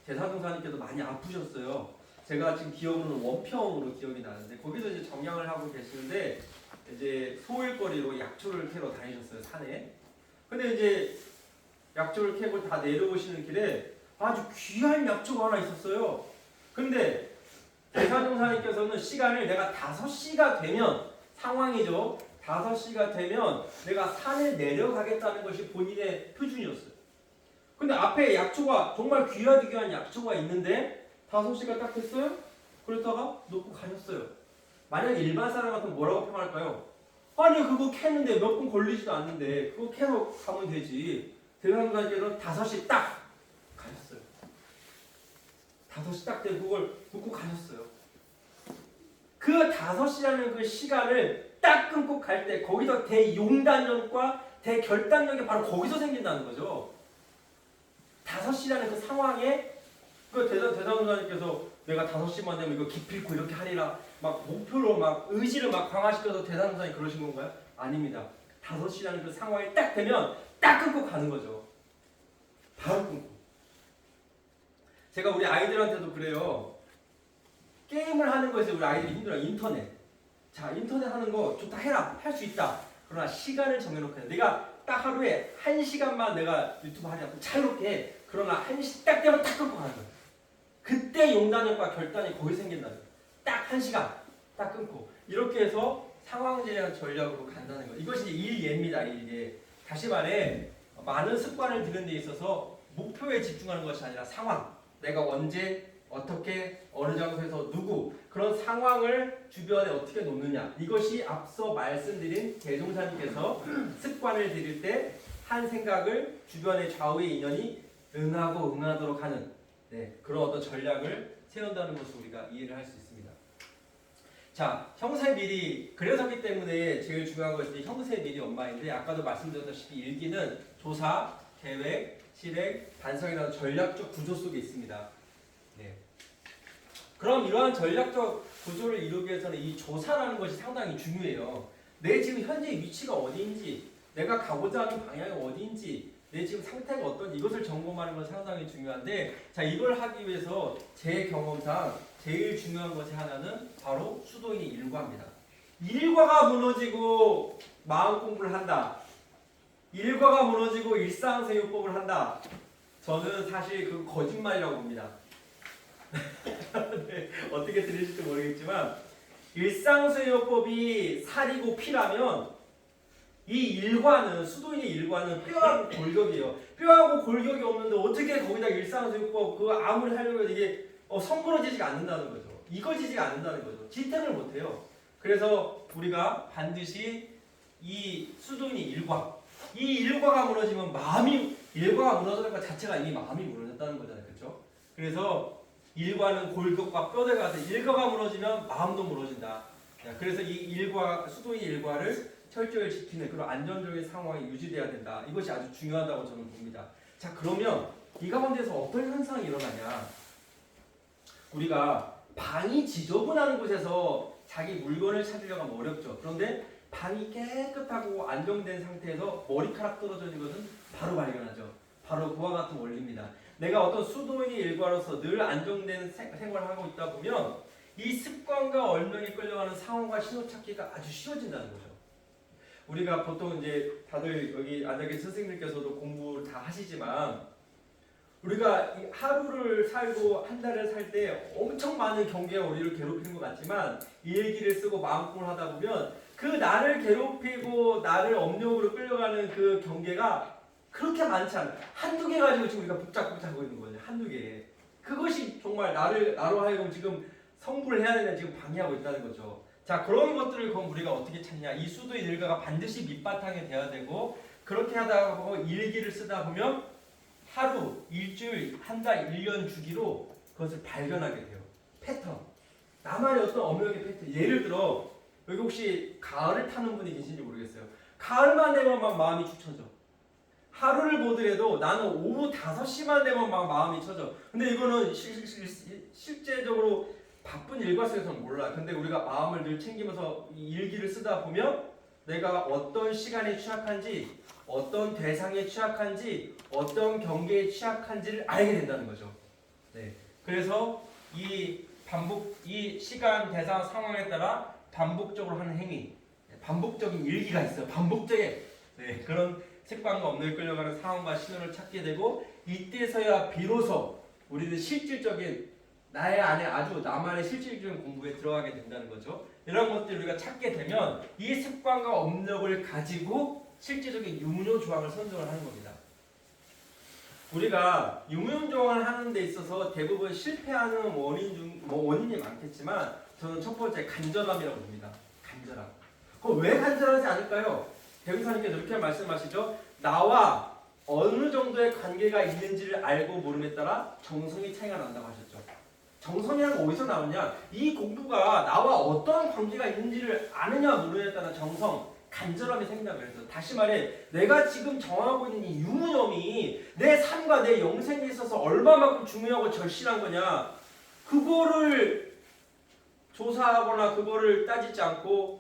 대사동사님께서 많이 아프셨어요. 제가 지금 기억으로는 원평으로 기억이 나는데 거기서 이제 정량을 하고 계시는데 이제 소일거리로 약초를 캐러 다니셨어요 산에. 근데 이제 약초를 캐고 다 내려오시는 길에 아주 귀한 약초가 하나 있었어요. 근데 대사동사님께서는 시간을 내가 5시가 되면 상황이죠. 5시가 되면 내가 산에 내려가겠다는 것이 본인의 표준이었어요. 근데 앞에 약초가 정말 귀하디 귀한 약초가 있는데 5시가 딱 됐어요? 그러다가 놓고 가셨어요. 만약 일반 사람 같으면 뭐라고 평할까요? 아니 그거 캐는데 몇 분 걸리지도 않는데 그거 캐러 가면 되지. 대상자께서는 5시 딱 가셨어요. 5시 딱 되고 그걸 놓고 가셨어요. 그 5시라는 그 시간을 딱 끊고 갈 때 거기서 대용단력과 대결단력이 바로 거기서 생긴다는 거죠. 5시라는 그 상황에 그 대사동사님께서 내가 5시만 되면 이거 기필코 이렇게 하리라 막 목표로 막 의지를 막 강화시켜서 대사동사님 그러신 건가요? 아닙니다. 5시라는 그 상황이 딱 되면 딱 끊고 가는 거죠. 바로 끊고. 제가 우리 아이들한테도 그래요. 게임을 하는 것에 우리 아이들이 힘들어요. 인터넷. 자, 인터넷 하는 거 좋다 해라. 할 수 있다. 그러나 시간을 정해놓고 해. 내가 딱 하루에 1시간만 내가 유튜브 하려고 자유롭게 해. 그러나 1시 딱 되면 딱 끊고 가는 거야. 그때 용단력과 결단이 거기 생긴다는 거야. 딱 1시간 딱 끊고. 이렇게 해서 상황 제한 전략으로 간다는 거야. 이것이 일예입니다. 일예. 다시 말해 많은 습관을 들이는 데 있어서 목표에 집중하는 것이 아니라 상황. 내가 언제 어떻게 어느 장소에서 누구 그런 상황을 주변에 어떻게 놓느냐 이것이 앞서 말씀드린 대종사님께서 습관을 들일 때 한 생각을 주변의 좌우의 인연이 응하고 응하도록 하는 그런 어떤 전략을 세운다는 것을 우리가 이해를 할 수 있습니다. 자, 형세 미리 그래서기 때문에 제일 중요한 것이 형세 미리 엄마인데 아까도 말씀드렸다시피 일기는 조사, 계획, 실행, 반성이라는 전략적 구조 속에 있습니다. 네. 그럼 이러한 전략적 구조를 이루기 위해서는 이 조사라는 것이 상당히 중요해요. 내 지금 현재 위치가 어디인지, 내가 가고자 하는 방향이 어디인지, 내 지금 상태가 어떤지 이것을 점검하는 건 상당히 중요한데, 자, 이걸 하기 위해서 제 경험상 제일 중요한 것이 하나는 바로 수도인의 일과입니다. 일과가 무너지고 마음 공부를 한다. 일과가 무너지고 일상생활법을 한다. 저는 사실 그 거짓말이라고 봅니다. 네, 어떻게 들으실지 모르겠지만 일상생활법이 살이고 피라면 이 일과는 수도인의 일과는 뼈하고 골격이에요. 뼈하고 골격이 없는데 어떻게 거기다 일상생활법 그거 아무리 하려고 해도 이게 성부러지지가 않는다는 거죠. 이거지지가 않는다는 거죠. 지탱을 못해요. 그래서 우리가 반드시 이 수도인의 일과, 이 일과가 무너지면 마음이, 일과가 무너지는 것 자체가 이미 마음이 무너졌다는 거잖아요. 그렇죠? 그래서 일과는 골격과 뼈대가 돼. 일과가 무너지면 마음도 무너진다. 그래서 이 일과, 수도인의 일과를 철저히 지키는 그런 안정적인 상황이 유지돼야 된다. 이것이 아주 중요하다고 저는 봅니다. 자, 그러면 이 가운데서 어떤 현상이 일어나냐? 우리가 방이 지저분한 곳에서 자기 물건을 찾으려고 하면 어렵죠. 그런데 방이 깨끗하고 안정된 상태에서 머리카락 떨어지는 것은 바로 발견하죠. 바로 그와 같은 원리입니다. 내가 어떤 수도인의 일과로서 늘 안정된 생활을 하고 있다 보면 이 습관과 얼명이 끌려가는 상황과 신호 찾기가 아주 쉬워진다는 거죠. 우리가 보통 이제 다들 여기 앉아 계신 선생님들께서도 공부를 다 하시지만 우리가 하루를 살고 한 달을 살 때 엄청 많은 경계가 우리를 괴롭히는 것 같지만 일기를 쓰고 마음고를 하다 보면 그 나를 괴롭히고 나를 업력으로 끌려가는 그 경계가 그렇게 많지 않아요. 한두 개 가지고 지금 우리가 복잡하고 있는 거예요. 한두 개. 그것이 정말 나로 하여금 지금 성불을 해야 되는 지금 방해하고 있다는 거죠. 자, 그런 것들을 그럼 우리가 어떻게 찾냐? 이 수도의 일과가 반드시 밑바탕에 돼야 되고 그렇게 하다 보고 일기를 쓰다 보면 하루, 일주일, 한 달, 1년 주기로 그것을 발견하게 돼요. 패턴. 나만의 어떤 업력의 패턴. 예를 들어 여기 혹시 가을을 타는 분이 계신지 모르겠어요. 가을만 되면 막 마음이 축 처져. 하루를 보더라도 나는 오후 5시만 되면 막 마음이 쳐져. 근데 이거는 실제적으로 바쁜 일과 속에서는 몰라. 근데 우리가 마음을 늘 챙기면서 이 일기를 쓰다 보면 내가 어떤 시간에 취약한지, 어떤 대상에 취약한지, 어떤 경계에 취약한지를 알게 된다는 거죠. 네. 그래서 이 시간, 대상, 상황에 따라 반복적으로 하는 행위, 반복적인 일기가 있어요. 반복적인 그런 습관과 업력에 끌려가는 상황과 신호를 찾게 되고 이때서야 비로소 우리는 실질적인 나의 안에 아주 나만의 실질적인 공부에 들어가게 된다는 거죠. 이런 것들을 우리가 찾게 되면 이 습관과 업력을 가지고 실질적인 유무용 조항을 선정을 하는 겁니다. 우리가 유무용 조항을 하는 데 있어서 대부분 실패하는 원인이 많겠지만 저는 첫 번째 간절함이라고 봅니다. 간절함. 그럼 왜 간절하지 않을까요? 대우사님께서 이렇게 말씀하시죠. 나와 어느 정도의 관계가 있는지를 알고 모름에 따라 정성이 차이가 난다고 하셨죠. 정성이라는 건 어디서 나오냐? 이 공부가 나와 어떤 관계가 있는지를 아느냐 모르느냐에 따라 정성, 간절함이 생긴다 그래서 다시 말해 내가 지금 정하고 있는 이 유무념이 내 삶과 내 영생에 있어서 얼마만큼 중요하고 절실한 거냐 그거를 조사하거나 그거를 따지지 않고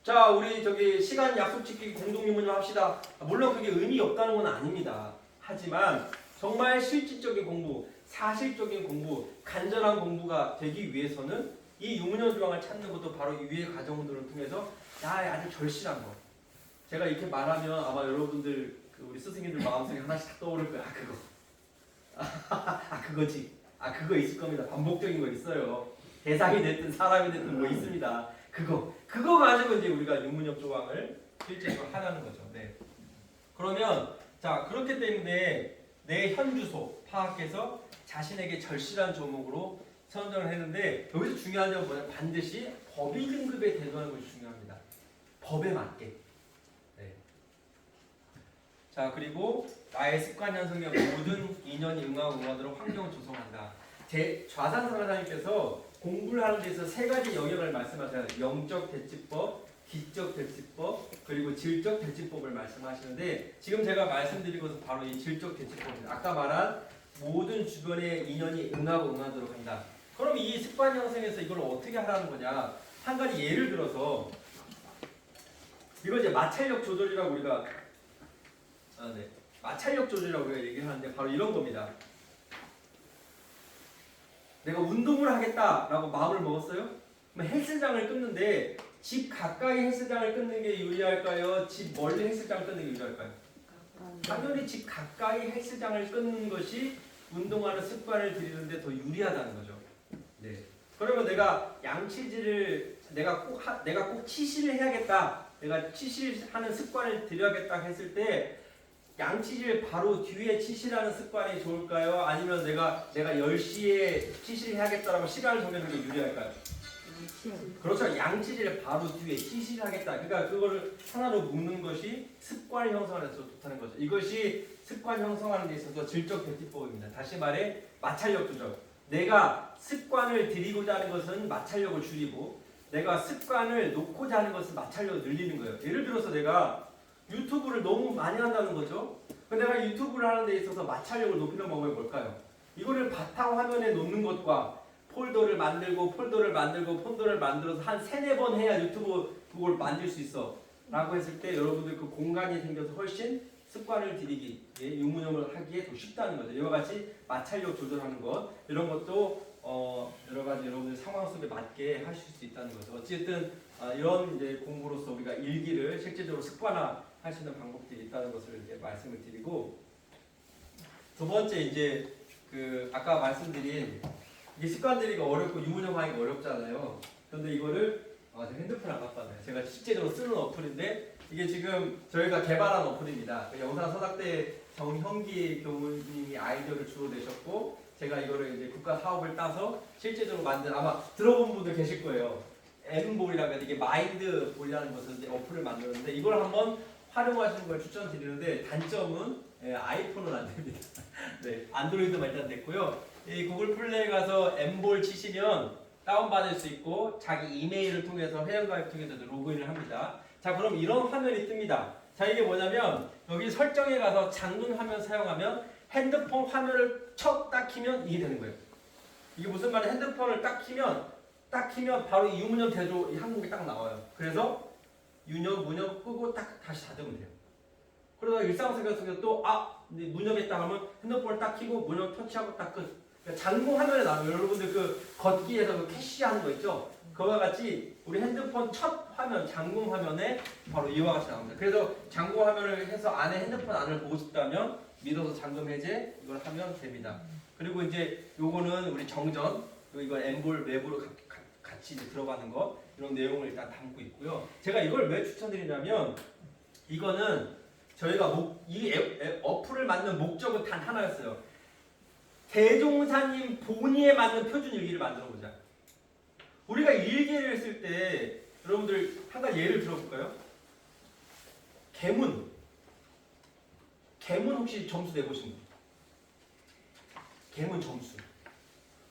자 우리 저기 시간 약속 지키기 공동 유무념 합시다. 물론 그게 의미 없다는 건 아닙니다. 하지만 정말 실질적인 공부, 사실적인 공부, 간절한 공부가 되기 위해서는 이 유무념 조항을 찾는 것도 바로 이 위의 과정들을 통해서 나의 아주 절실한 거. 제가 이렇게 말하면 아마 여러분들 우리 스승님들 마음속에 하나씩 딱 떠오를 거야. 그거. 그거지. 그거 있을 겁니다. 반복적인 거 있어요. 대상이 됐든 사람이 됐든 뭐 있습니다. 그거 가지고 이제 우리가 유무념 조항을 실제로 하라는 거죠. 네. 그러면 자 그렇기 때문에 내 현주소 파악해서 자신에게 절실한 조목으로 선정을 했는데 여기서 중요한 점은 뭐냐? 반드시 법의 등급에 대두하는 것이 중요합니다. 법에 맞게. 네. 자 그리고 나의 습관 형성의 모든 인연이 응하고 응하도록 환경을 조성한다. 제 좌상사사님께서 공부를 하는 데 있어서 세 가지 영역을 말씀하세요. 영적 대치법, 기적 대치법, 그리고 질적 대치법을 말씀하시는데 지금 제가 말씀드리고서 바로 이 질적 대치법입니다. 아까 말한 모든 주변의 인연이 응하고 응하도록 한다. 그럼 이 습관 형성에서 이걸 어떻게 하라는 거냐? 한 가지 예를 들어서 이거 이제 마찰력 조절이라고 우리가 마찰력 조절이라고 우리가 얘기하는데 바로 이런 겁니다. 내가 운동을 하겠다라고 마음을 먹었어요? 그럼 헬스장을 끊는데 집 가까이 헬스장을 끊는 게 유리할까요? 집 멀리 헬스장을 끊는 게 유리할까요? 당연히 집 가까이 헬스장을 끊는 것이 운동하는 습관을 들이는데 더 유리하다는 거죠. 네. 그러면 내가 양치질을 내가 꼭 치실을 해야겠다. 내가 치실하는 습관을 들여야겠다 했을 때 양치질 바로 뒤에 치실하는 습관이 좋을까요? 아니면 내가 10시에 치실을 해야겠다라고 시간을 정하는 게 유리할까요? 그렇죠. 양치질 바로 뒤에 치실을 하겠다. 그러니까 그거를 하나로 묶는 것이 습관을 형성하는 데 좋다는 거죠. 이것이 습관 형성하는 데 있어서 질적 대치법입니다. 다시 말해 마찰력 조절. 내가 습관을 들이고자 하는 것은 마찰력을 줄이고 내가 습관을 놓고자 하는 것은 마찰력을 늘리는 거예요. 예를 들어서 내가 유튜브를 너무 많이 한다는 거죠. 근데 내가 유튜브를 하는 데 있어서 마찰력을 높이는 방법이 뭘까요? 이거를 바탕화면에 놓는 것과 폴더를 만들어서 한 3-4번 해야 유튜브 그걸 만들 수 있어 라고 했을 때 여러분들 그 공간이 생겨서 훨씬 습관을 들이기, 유무념을 하기에 더 쉽다는 거죠. 이와 같이 마찰력 조절하는 것 이런 것도 여러 가지 여러분들 상황 속에 맞게 하실 수 있다는 거죠. 어쨌든 이런 이제 공부로서 우리가 일기를 실제적으로 습관화 할 수 있는 방법들이 있다는 것을 이제 말씀을 드리고 두 번째 이제 그 아까 말씀드린 이 습관들이가 어렵고 유무념하기가 어렵잖아요. 그런데 이거를 제가 핸드폰 안 갖고 왔네요. 제가 실제적으로 쓰는 어플인데 이게 지금 저희가 개발한 어플입니다. 영산 서당대 정형기 교수님이 아이디어를 주로 내셨고 제가 이거를 이제 국가 사업을 따서 실제적으로 만든 아마 들어본 분들 계실 거예요. M볼이라고 해서 이게 마인드볼이라는 것을 이제 어플을 만들었는데 이걸 한번 활용하시는 걸 추천드리는데 단점은 아이폰은 안 됩니다. 네, 안드로이드만 일단 됐고요. 이 구글 플레이 가서 M볼 치시면 다운받을 수 있고 자기 이메일을 통해서 회원가입 통해서 로그인을 합니다. 자, 그럼 이런 화면이 뜹니다. 자, 이게 뭐냐면 여기 설정에 가서 장문 화면 사용하면 핸드폰 화면을 딱 키면 이게 되는 거예요. 이게 무슨 말이에요? 핸드폰을 딱 키면 바로 이 유무념 대조 이 항목이 딱 나와요. 그래서 유념, 무념 끄고 딱 다시 닫으면 돼요. 그러다가 일상생활 속에서 또 무념했다 하면 핸드폰을 딱 키고 무념 터치하고 딱 끝. 그러니까 장문 화면에 나와요. 여러분들 그 걷기에서 그 캐시하는 거 있죠? 그와 같이 우리 핸드폰 첫 화면, 장문 화면에 바로 이와 같이 나옵니다. 그래서 장문 화면을 해서 안에 핸드폰 안을 보고 싶다면 믿어서 잠금 해제 이걸 하면 됩니다. 그리고 이제 요거는 우리 정전, 이건 M볼 웹으로 같이 이제 들어가는 거 이런 내용을 일단 담고 있고요. 제가 이걸 왜 추천드리냐면 이거는 저희가 이 어플을 만든 목적은 단 하나였어요. 대종사님 본의에 맞는 표준 일기를 만들어 보자. 우리가 일기를 쓸 때 여러분들 한 가지 예를 들어볼까요? 개문 혹시 점수 내보신 분? 개문 점수.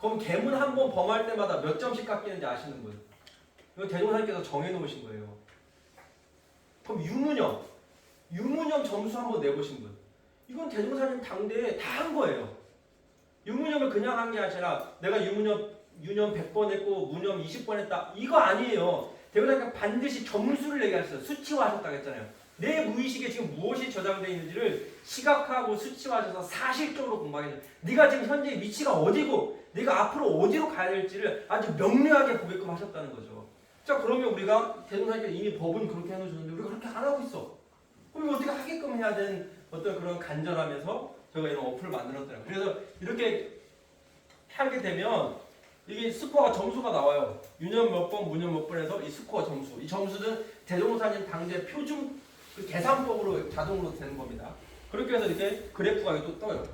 그럼 개문 한 번 범할 때마다 몇 점씩 깎이는지 아시는 분? 이건 대종사님께서 정해놓으신 거예요. 그럼 유무념 점수 한 번 내보신 분? 이건 대종사님 당대에 다 한 거예요. 유무념을 그냥 한 게 아니라 내가 유념 100번 했고 무념 20번 했다. 이거 아니에요. 대종사님께서 반드시 점수를 얘기하셨어요. 수치화하셨다고 했잖아요. 내 무의식에 지금 무엇이 저장되어 있는지를 시각화하고 수치화하셔서 사실적으로 공부하게 돼요. 네가 지금 현재 위치가 어디고 네가 앞으로 어디로 가야 될지를 아주 명료하게 보게끔 하셨다는 거죠. 자, 그러면 우리가 대종사님께서 이미 법은 그렇게 해놓으셨는데 우리가 그렇게 안 하고 있어. 그럼 이거 어떻게 하게끔 해야 되는 어떤 그런 간절함에서 저희가 이런 어플을 만들었더라고요. 그래서 이렇게 하게 되면 이게 스코어가 점수가 나와요. 유념 몇 번, 무념 몇 번 해서 이 스코어 점수. 이 점수는 대종사님 당대 표준 그 계산법으로 자동으로 되는 겁니다. 그렇게 해서 이렇게 그래프가 또 떠요.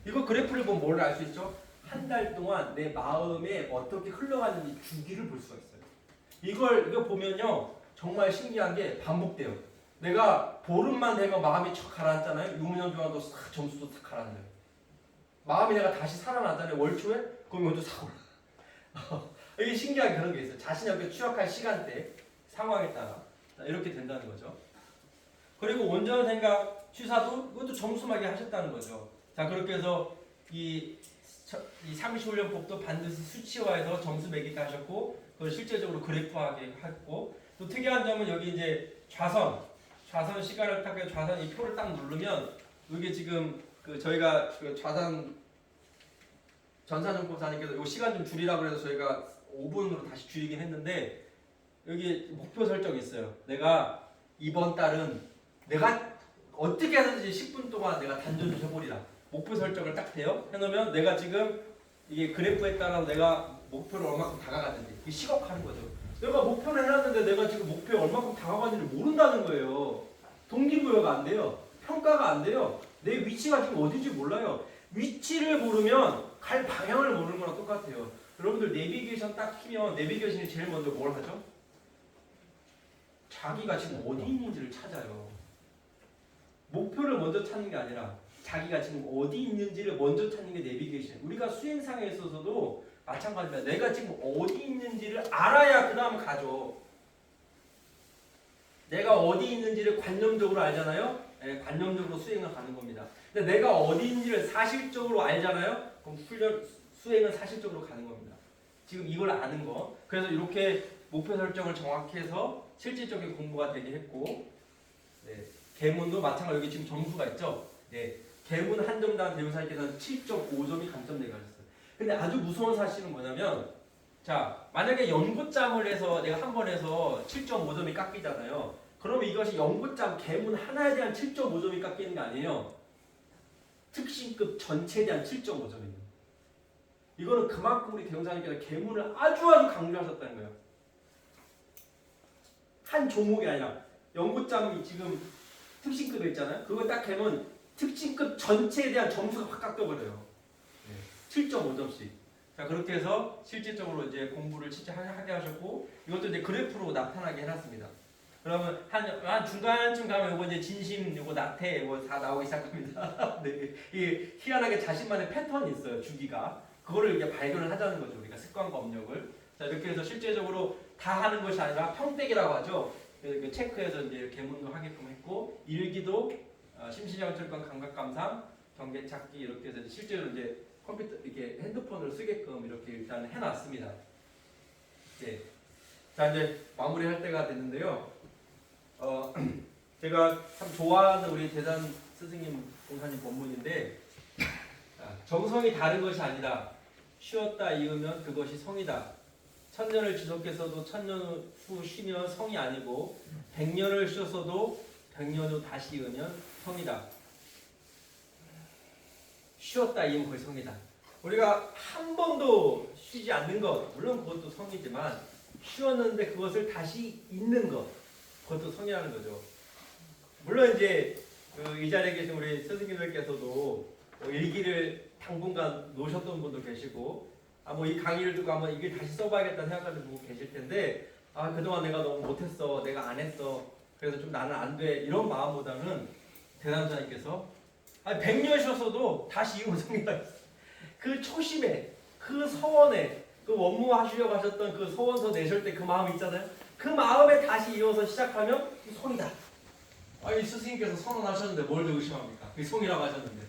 이거 그래프를 보면 뭘 알 수 있죠? 한 달 동안 내 마음에 어떻게 흘러가는지 주기를 볼 수가 있어요. 이거 보면요. 정말 신기한 게 반복돼요. 내가 보름만 되면 마음이 척 가라앉잖아요. 유무년 중앙도 싹 점수도 싹 가라앉아요. 마음이 내가 다시 살아나잖아요. 월 초에? 그럼 이것도 싹 올라. 이게 신기한 그런 게 있어요. 자신이 어떻게 추락할 시간대, 상황에 따라 이렇게 된다는 거죠. 그리고 온전 생각 취사도 그것도 점수마게 하셨다는 거죠. 자, 그렇게 해서 이 30훈련법도 반드시 수치화해서 점수 매기게 하셨고, 그걸 실제적으로 그래프화하게 했고, 또 특이한 점은 여기 이제 좌선 시간을 딱 좌선 이 표를 딱 누르면 이게 지금 그 저희가 그 좌선 전산정보사님께서 이 시간 좀 줄이라고 해서 저희가 5분으로 다시 줄이긴 했는데 여기 목표 설정이 있어요. 내가 이번 달은 내가 어떻게 하든지 10분 동안 내가 단전을 해보리라. 목표 설정을 딱 해놓으면 내가 지금 이게 그래프에 따라 내가 목표를 얼마큼 다가갔는지 이게 시각화하는 거죠. 내가 목표를 해놨는데 내가 지금 목표에 얼마큼 다가갔는지를 모른다는 거예요. 동기부여가 안 돼요. 평가가 안 돼요. 내 위치가 지금 어딘지 몰라요. 위치를 모르면 갈 방향을 모르는 거랑 똑같아요. 여러분들 내비게이션 딱 키면 내비게이션이 제일 먼저 뭘 하죠? 자기가 지금 어디 있는지를 찾아요. 목표를 먼저 찾는 게 아니라 자기가 지금 어디 있는지를 먼저 찾는 게 내비게이션. 우리가 수행상에 있어서도 마찬가지입니다. 내가 지금 어디 있는지를 알아야 그 다음 가죠. 내가 어디 있는지를 관념적으로 알잖아요. 네, 관념적으로 수행을 가는 겁니다. 근데 내가 어디 있는지를 사실적으로 알잖아요. 그럼 수행은 사실적으로 가는 겁니다. 지금 이걸 아는 거. 그래서 이렇게 목표 설정을 정확히 해서 실질적인 공부가 되게 했고, 네, 계문도 마찬가지로 여기 지금 점수가 있죠. 네, 계문 한 점당 대우사님께서는 7.5점이 감점되게 하셨어요. 근데 아주 무서운 사실은 뭐냐면, 자, 만약에 연고점을 해서 내가 한 번 해서 7.5점이 깎이잖아요. 그러면 이것이 연고점 계문 하나에 대한 7.5점이 깎이는 게 아니에요. 특신급 전체에 대한 7.5점입니다. 이거는 그만큼 우리 대웅사님께서 계문을 아주 강조하셨다는 거예요. 한 종목이 아니라 연고점이 지금 특신급에 있잖아요. 그거 딱 되면 특신급 전체에 대한 점수가 확 깎여버려요. 네, 7.5점씩. 자, 그렇게 해서 실질적으로 이제 공부를 진짜 하게 하셨고, 이것도 이제 그래프로 나타나게 해놨습니다. 그러면 한 중간쯤 가면 이거 이제 진심, 이거 나태, 이거 다 나오기 시작합니다. 네, 이 희한하게 자신만의 패턴이 있어요, 주기가. 그거를 이제 발견을 하자는 거죠, 우리가 습관과 업력을. 자, 이렇게 해서 실제적으로 다 하는 것이 아니라 평택이라고 하죠. 그 체크해서 이제 계문도 하게끔 했고, 일기도 심시정철권 감각감상, 경계찾기 이렇게 해서 실제로 이제 컴퓨터 이렇게 핸드폰을 쓰게끔 이렇게 일단 해놨습니다. 네. 자, 이제 마무리할 때가 됐는데요. 제가 참 좋아하는 우리 대단 스승님 공사님 본문인데, 정성이 다른 것이 아니라 쉬었다 이으면 그것이 성이다. 천년을 지속해서도 천년 후 쉬면 성이 아니고 100년을 쉬었어도 100년 후 다시 이으면 성이다. 쉬었다 이으면 그것이 성이다. 우리가 한 번도 쉬지 않는 것, 물론 그것도 성이지만 쉬었는데 그것을 다시 잇는 것, 그것도 성이라는 거죠. 물론 이제 이 자리에 계신 우리 스승님들께서도 일기를 당분간 놓으셨던 분도 계시고, 뭐 이 강의를 듣고 한번 이걸 다시 써봐야겠다는 생각하는 분 계실 텐데, 그동안 내가 너무 못했어, 내가 안 했어, 그래서 좀 나는 안 돼, 이런 마음보다는 대단자님께서 100년 쉬었어도 다시 이으면 성이다. 그 초심에, 그 서원에, 그 원무하시려고 하셨던 그 서원서 내실 때 그 마음 있잖아요. 그 마음에 다시 이어서 시작하면 성이다. 이 스승님께서 선언하셨는데 뭘 더 의심합니까? 그게 성이라고 하셨는데.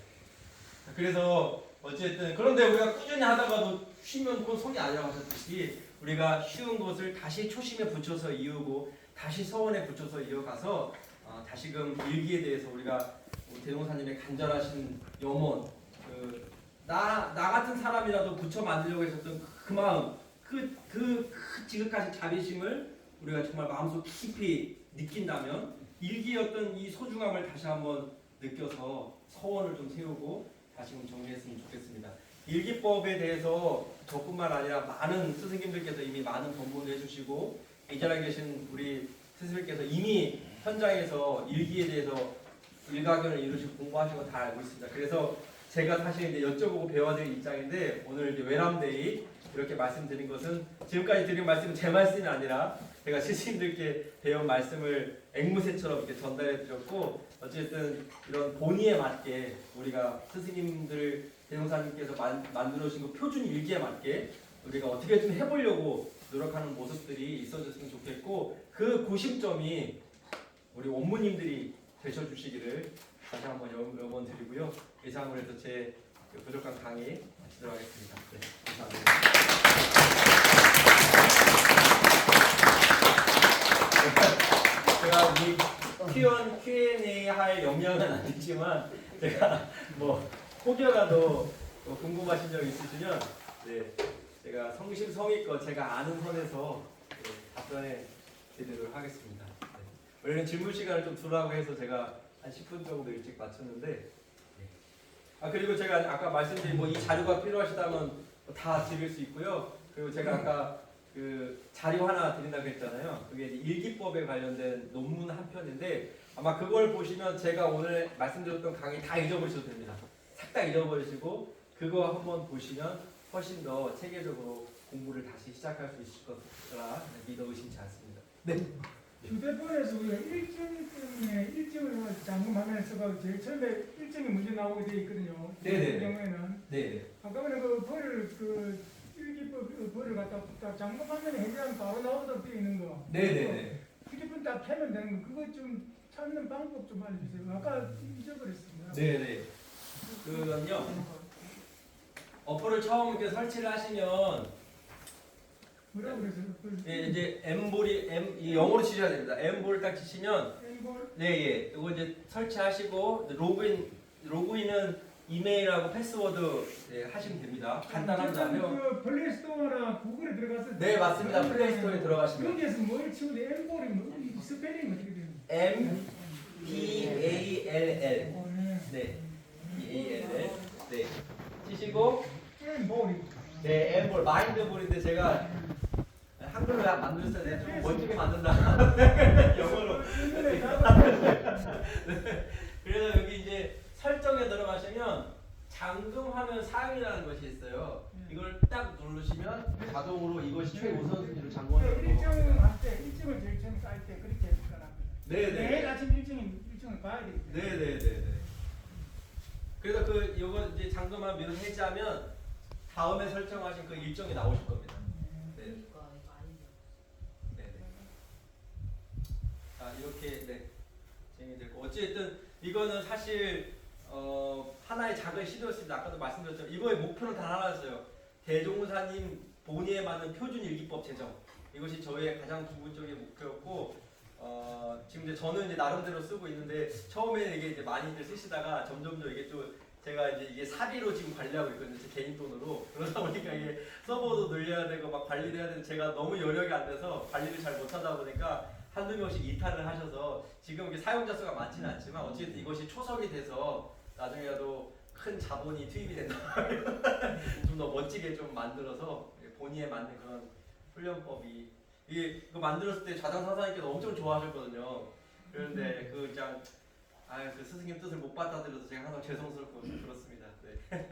그래서 어쨌든 그런데 우리가 꾸준히 하다가도 쉬면 그건 성이 아니라고 하셨듯이, 우리가 쉬운 것을 다시 초심에 붙여서 이으고 다시 서원에 붙여서 이어가서 다시금 일기에 대해서 우리가 대동사님의 간절하신 염원, 나 같은 사람이라도 붙여 만들려고 하셨던 그 마음, 그 지극하신 자비심을 우리가 정말 마음속 깊이 느낀다면 일기의 어떤 이 소중함을 다시 한번 느껴서 서원을 좀 세우고 다시금 정리했으면 좋겠습니다. 일기법에 대해서 저뿐만 아니라 많은 스승님들께서 이미 많은 본문을 해주시고, 이 자리에 계신 우리 스승님께서 이미 현장에서 일기에 대해서 일가견을 이루시고 공부하신 거 다 알고 있습니다. 그래서 제가 사실 이제 여쭤보고 배워드릴 입장인데, 오늘 이제 외람데이 이렇게 말씀드린 것은, 지금까지 드린 말씀은 제 말씀이 아니라 제가 스승님들께 배운 말씀을 앵무새처럼 이렇게 전달해 드렸고, 어쨌든 이런 본의에 맞게 우리가 스승님들 대동사님께서 만들어 주신 그 표준 일기에 맞게 우리가 어떻게 좀 해보려고 노력하는 모습들이 있어졌으면 좋겠고 그 고심점이 우리 원무님들이 되셔주시기를 다시 한번 염원 드리고요. 이상으로 해서 제 부족한 강의 마치도록 하겠습니다. 네, 감사합니다. 제가 이 Q&A 할 역량은 아니지만 제가 뭐 혹여라도 궁금하신 점 있으시면 네, 제가 성심성의껏 제가 아는 선에서 네, 답변해 드리도록 하겠습니다. 네. 원래는 질문 시간을 좀 두라고 해서 제가 한 10분 정도 일찍 마쳤는데 네. 그리고 제가 아까 말씀드린 뭐 이 자료가 필요하시다면 다 드릴 수 있고요. 그리고 제가 아까 그 자료 하나 드린다고 했잖아요. 그게 일기법에 관련된 논문 한 편인데 아마 그걸 보시면 제가 오늘 말씀드렸던 강의 다 잊어버리셔도 됩니다. 싹 다 잊어버리시고 그거 한번 보시면 훨씬 더 체계적으로 공부를 다시 시작할 수 있을 거라 믿어 의심치 않습니다. 네. 휴대폰에서 우리가 일정 때문에 일정을 잠금하면서 제일 처음에 일정이 문제 나오게 돼 있거든요. 네네. 그 경우에는 네. 아까는 그 벌을 그 일기법 그 벌을 갖다 딱 잠금하면 해제하면 바로 나오도록 되어 있는 거. 네네네. 휴대폰 딱 켜면 되는 거. 그거 좀 찾는 방법 좀 알려주세요. 아까 잊어버렸습니다. 네네. 그건요. 어플을 처음 이렇게 설치를 하시면 뭐라고 그랬어요? 예, 이제 이 영어로 치셔야 됩니다. M볼 딱 치시면 엠볼 네, 예. 이거 이제 설치하시고 로그인은 이메일하고 패스워드 예, 하시면 됩니다. 간단하다면 그 플레이스토어나 구글에 들어가서 네, 맞습니다. 플레이스토어에 들어가시면 여기에서 뭘 치우는데 엠볼이 뭐 스펠링 어떻게 돼요? M E A L L 네. 네. EALL 네. 치시고 엠볼이 네, M볼 마인드볼인데 제가 한글로 만들었어야 돼. 좀 멋지게 만든다. 영어로. 그래서 여기 이제 설정에 들어가시면 잠금화면 사용이라는 것이 있어요. 이걸 딱 누르시면 자동으로 이것이 최우선순위로 잠금화면 일정할 때 일정을 제일 처음 깔 때 그렇게 해볼까랍니다. 내일 네네. 아침 일정을 봐야 되기 때문에. 네네네. 그래서 그 요거 이제 잠금화 미로 해제하면 다음에 설정하신 그 일정이 나오실 겁니다. 네. 네네. 자 이렇게 네 진행되고 어쨌든 이거는 사실 하나의 작은 시도였습니다. 아까도 말씀드렸지만 이거의 목표는 단 하나였어요. 대종사님 본의에 맞는 표준 일기법 제정. 이것이 저희의 가장 기본적인 목표였고 지금 이제 저는 이제 나름대로 쓰고 있는데 처음에는 이게 이제 많이들 쓰시다가 점점 이게 또 제가 이제 이게 사비로 지금 관리하고 있거든요. 제 개인 돈으로. 그러다 보니까 이게 서버도 늘려야 되고 막 관리도 해야 되는데 제가 너무 여력이 안 돼서 관리를 잘 못하다 보니까 한두 명씩 이탈을 하셔서 지금 이게 사용자 수가 많지는 않지만 어쨌든 이것이 초석이 돼서 나중에라도 큰 자본이 투입이 된다. 좀 더 멋지게 좀 만들어서 본의에 맞는 그런 훈련법이 이거 만들었을 때 좌장 사사님께서 엄청 좋아하셨거든요. 그런데 그 그냥 그 스승님 뜻을 못 받아들여서 제가 항상 죄송스럽고 그렇습니다. 네.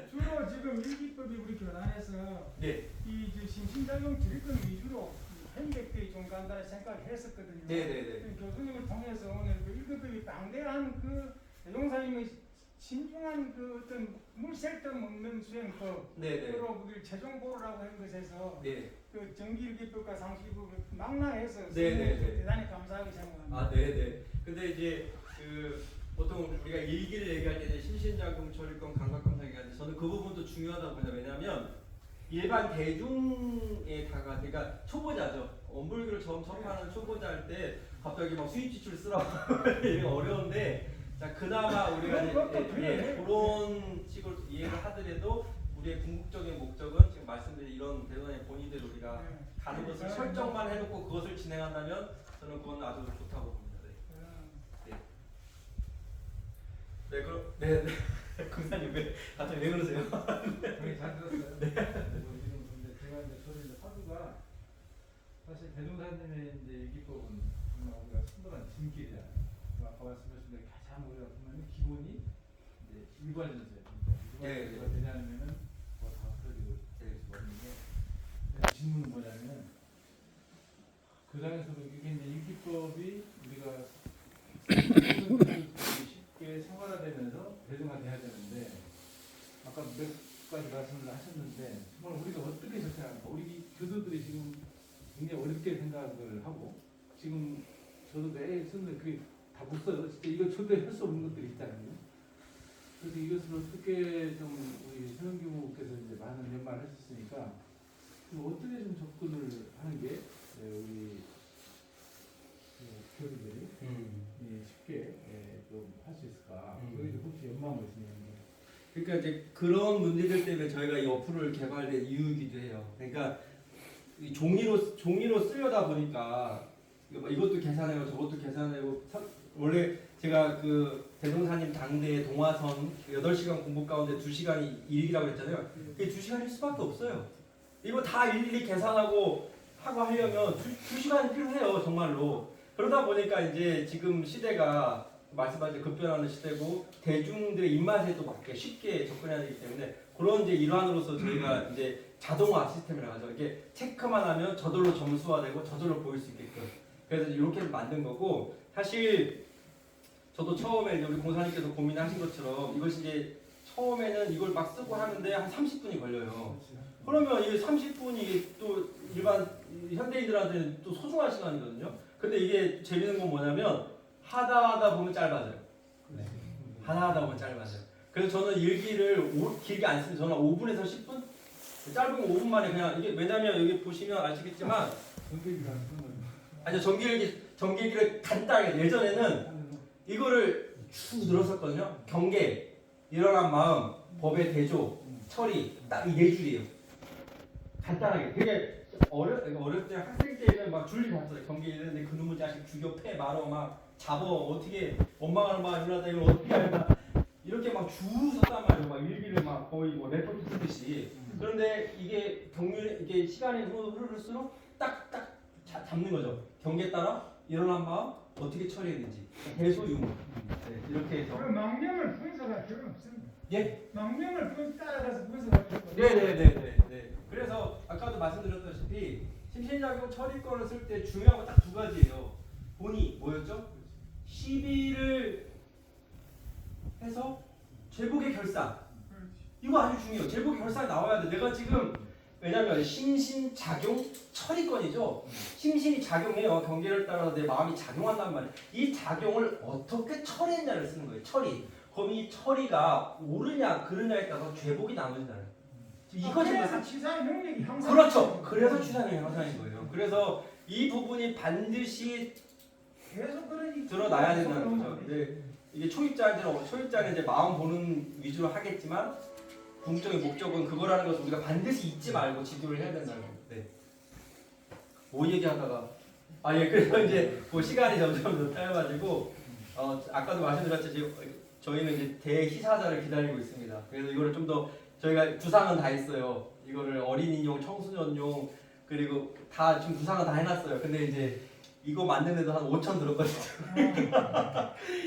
주로 지금 일기법이 우리 교단에서 네. 이 신신작용 지휘권 위주로 편백들이 좀 간다는 생각을 했었거든요. 네네네. 교수님을 통해서 오늘 그 일기법이 방대한 그 대종사님의 신중한 그 어떤 물샐데없는 없는 수행법 네네. 그리고 우리 최종 보호라고 한 것에서 네. 그 정기일기법과 상시법을 망라해서 네네네. 대단히 감사하게 생각합니다. 네네. 근데 이제 그 보통 우리가 일기를 얘기할 때 이제 신신작용 처리권 감각감사 얘기하는데 저는 그 부분도 중요하다고 봅니다. 왜냐하면 일반 대중에다가 그러니까 초보자죠. 원불교를 처음 접하는 초보자일 때 갑자기 막 수입 지출 쓰라고 이게 어려운데 자 그나마 우리가 그런 식으로 이해를 하더라도 우리의 궁극적인 목적은 지금 말씀드린 이런 대단의 본의대로 우리가 가는 것을 설정만 해놓고 그것을 진행한다면 저는 그건 아주 좋다고 봅니다. 네. 네, 그럼 네. 금사님 왜 갑자기 왜 그러세요? 잘 들었어요. 네. 근데 제가 이제 저는 이제 사주가 사실 대종사님의 이제 일기법은 정말 우리가 순번한 진길이잖아요. 아까 말씀하신 대로 가장 우리가 보면 기본이 이제 일관련이죠. 네, 일관련이 되지 않으면은 뭐다 틀어지고 있는데 질문은 뭐냐면은 그 장에서도 이게 이제 일기법이 우리가 쉽게 생활화되면서 대중화돼야 되는데 아까 말씀을 하셨는데 정말 우리가 어떻게 접근할까? 우리 교도들이 지금 굉장히 어렵게 생각을 하고 지금 저도 매일 쓰는데 그게 다 못 써요. 진짜 이거 절대 할 수 없는 것들이 있잖아요. 그래서 이것을 어떻게 좀 우리 최영규께서 이제 많은 연말을 하셨으니까 어떻게 좀 접근을 하는 게 우리 교도들이 쉽게 좀 할 수 있을까? 그게 좀 혹시 연망을 있으면. 그러니까 이제 그런 문제들 때문에 저희가 이 어플을 개발된 이유이기도 해요. 그러니까 이 종이로 쓰려다 보니까 이것도 계산해고 저것도 계산해고 원래 제가 그 대동사님 당대 동화선 8시간 공부 가운데 2시간이 일기라고 했잖아요. 그게 2시간일 수밖에 없어요. 이거 다 일일이 계산하고 하고 하려면 2시간이 필요해요, 정말로. 그러다 보니까 이제 지금 시대가 말씀하신 급변하는 시대고 대중들의 입맛에도 맞게 쉽게 접근해야 되기 때문에 그런 이제 일환으로서 저희가 이제 자동화 시스템이라고 하죠. 이게 체크만 하면 저절로 점수화되고 저절로 보일 수 있게끔. 그래서 이렇게 만든 거고 사실 저도 처음에 이제 우리 공사님께서 고민하신 것처럼 이것이 이제 처음에는 이걸 막 쓰고 하는데 한 30분이 걸려요. 그러면 이 30분이 또 일반 현대인들한테는 또 소중한 시간이거든요. 근데 이게 재밌는 건 뭐냐면 하다 보면 짧아져요. 네. 하다 보면 짧아져요. 그래서 저는 일기를 길게 안 쓰는데 저는 5분에서 10분? 짧으면 5분 만에 그냥 이게 왜냐면 여기 보시면 아시겠지만 아니 정기일기를 간단하게 예전에는 이거를 쭉 늘었었거든요. 경계, 일어난 마음, 법의 대조, 처리 딱 이 4줄이에요. 간단하게 되게 어렸을 때 학생 때는 막 줄리 봤어요. 경계 이랬는데 그놈의 자식 죽여 패 말어 막 잡어 어떻게 원망하는 마 일어나다 이걸 어떻게 할까 이렇게 막 쭉 썼단 말이에요. 막 일기를 막 거의 뭐 레포트 쓰듯이. 그런데 이게 이게 시간이 흐를수록 딱딱 잡는 거죠. 경계에 따라 일어난 마음 어떻게 처리했는지 대소유무 네, 이렇게 해서 그 망명을 분석할 필요는 없습니다. 예? 망명을 따라가서 분석할 필요는 없습니다. 네네네네. 그래서 아까도 말씀드렸다시피 심신작용 처리권을 쓸 때 중요한 건 딱 2가지예요. 본이 뭐였죠? 시비를 해서 제복의 결산. 이거 아주 중요해요. 제복의 결산이 나와야 돼. 내가 지금 왜냐면 심신작용 처리권이죠. 심신이 작용해요. 경계를 따라서 내 마음이 작용한단 말이에요. 이 작용을 어떻게 처리했냐를 쓰는 거예요. 처리. 그럼 이 처리가 옳으냐 그르냐에 따라서 죄복이 나눠진다는 거예요. 이거 그래서 치사의 능력이 향상. 그렇죠. 그래서 추상의 향상인 거예요. 그래서 이 부분이 반드시 계속 그러니 드러나야 된다는 거죠. 근데 이게 초입자는 이제 마음 보는 위주로 하겠지만 궁극적인 목적은 그거라는 것을 우리가 반드시 잊지 말고 지도를 해야 된다는 거예요. 네. 뭐 얘기하다가 그래서 이제 그 시간이 점점 더 짧아지고 아까도 말씀드렸듯이 저희는 이제 대희사자를 기다리고 있습니다. 그래서 이거를 좀 더 저희가 구상은 다 했어요. 이거를 어린이용, 청소년용 그리고 다 지금 구상은 다 해놨어요. 근데 이제 이거 만드는데도 한 5천 들었거든요.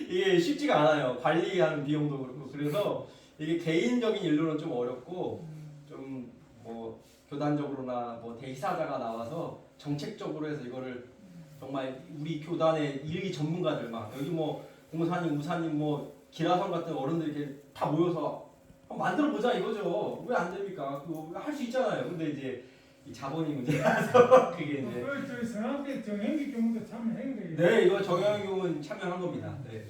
이게 쉽지가 않아요. 관리하는 비용도 그렇고 그래서 이게 개인적인 일로는 좀 어렵고 좀 뭐 교단적으로나 뭐 대희사자가 나와서 정책적으로 해서 이거를 정말 우리 교단의 일기 전문가들 막 여기 뭐 공사님, 우사님, 뭐 기라성 같은 어른들이 이렇게 다 모여서 만들어 보자 이거죠. 왜 안 됩니까? 그거 할 수 있잖아요. 근데 이제 이 자본이 문제라서 그게 이제 저희 성악대 정행기 경우도 참여한 거예요. 네 이거 정영용은 참여한 겁니다. 네.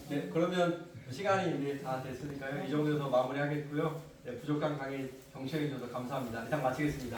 네 그러면 시간이 이제 다 됐으니까요. 이 정도에서 마무리하겠고요. 네, 부족한 강의 경청해 주셔서 감사합니다. 이상 마치겠습니다.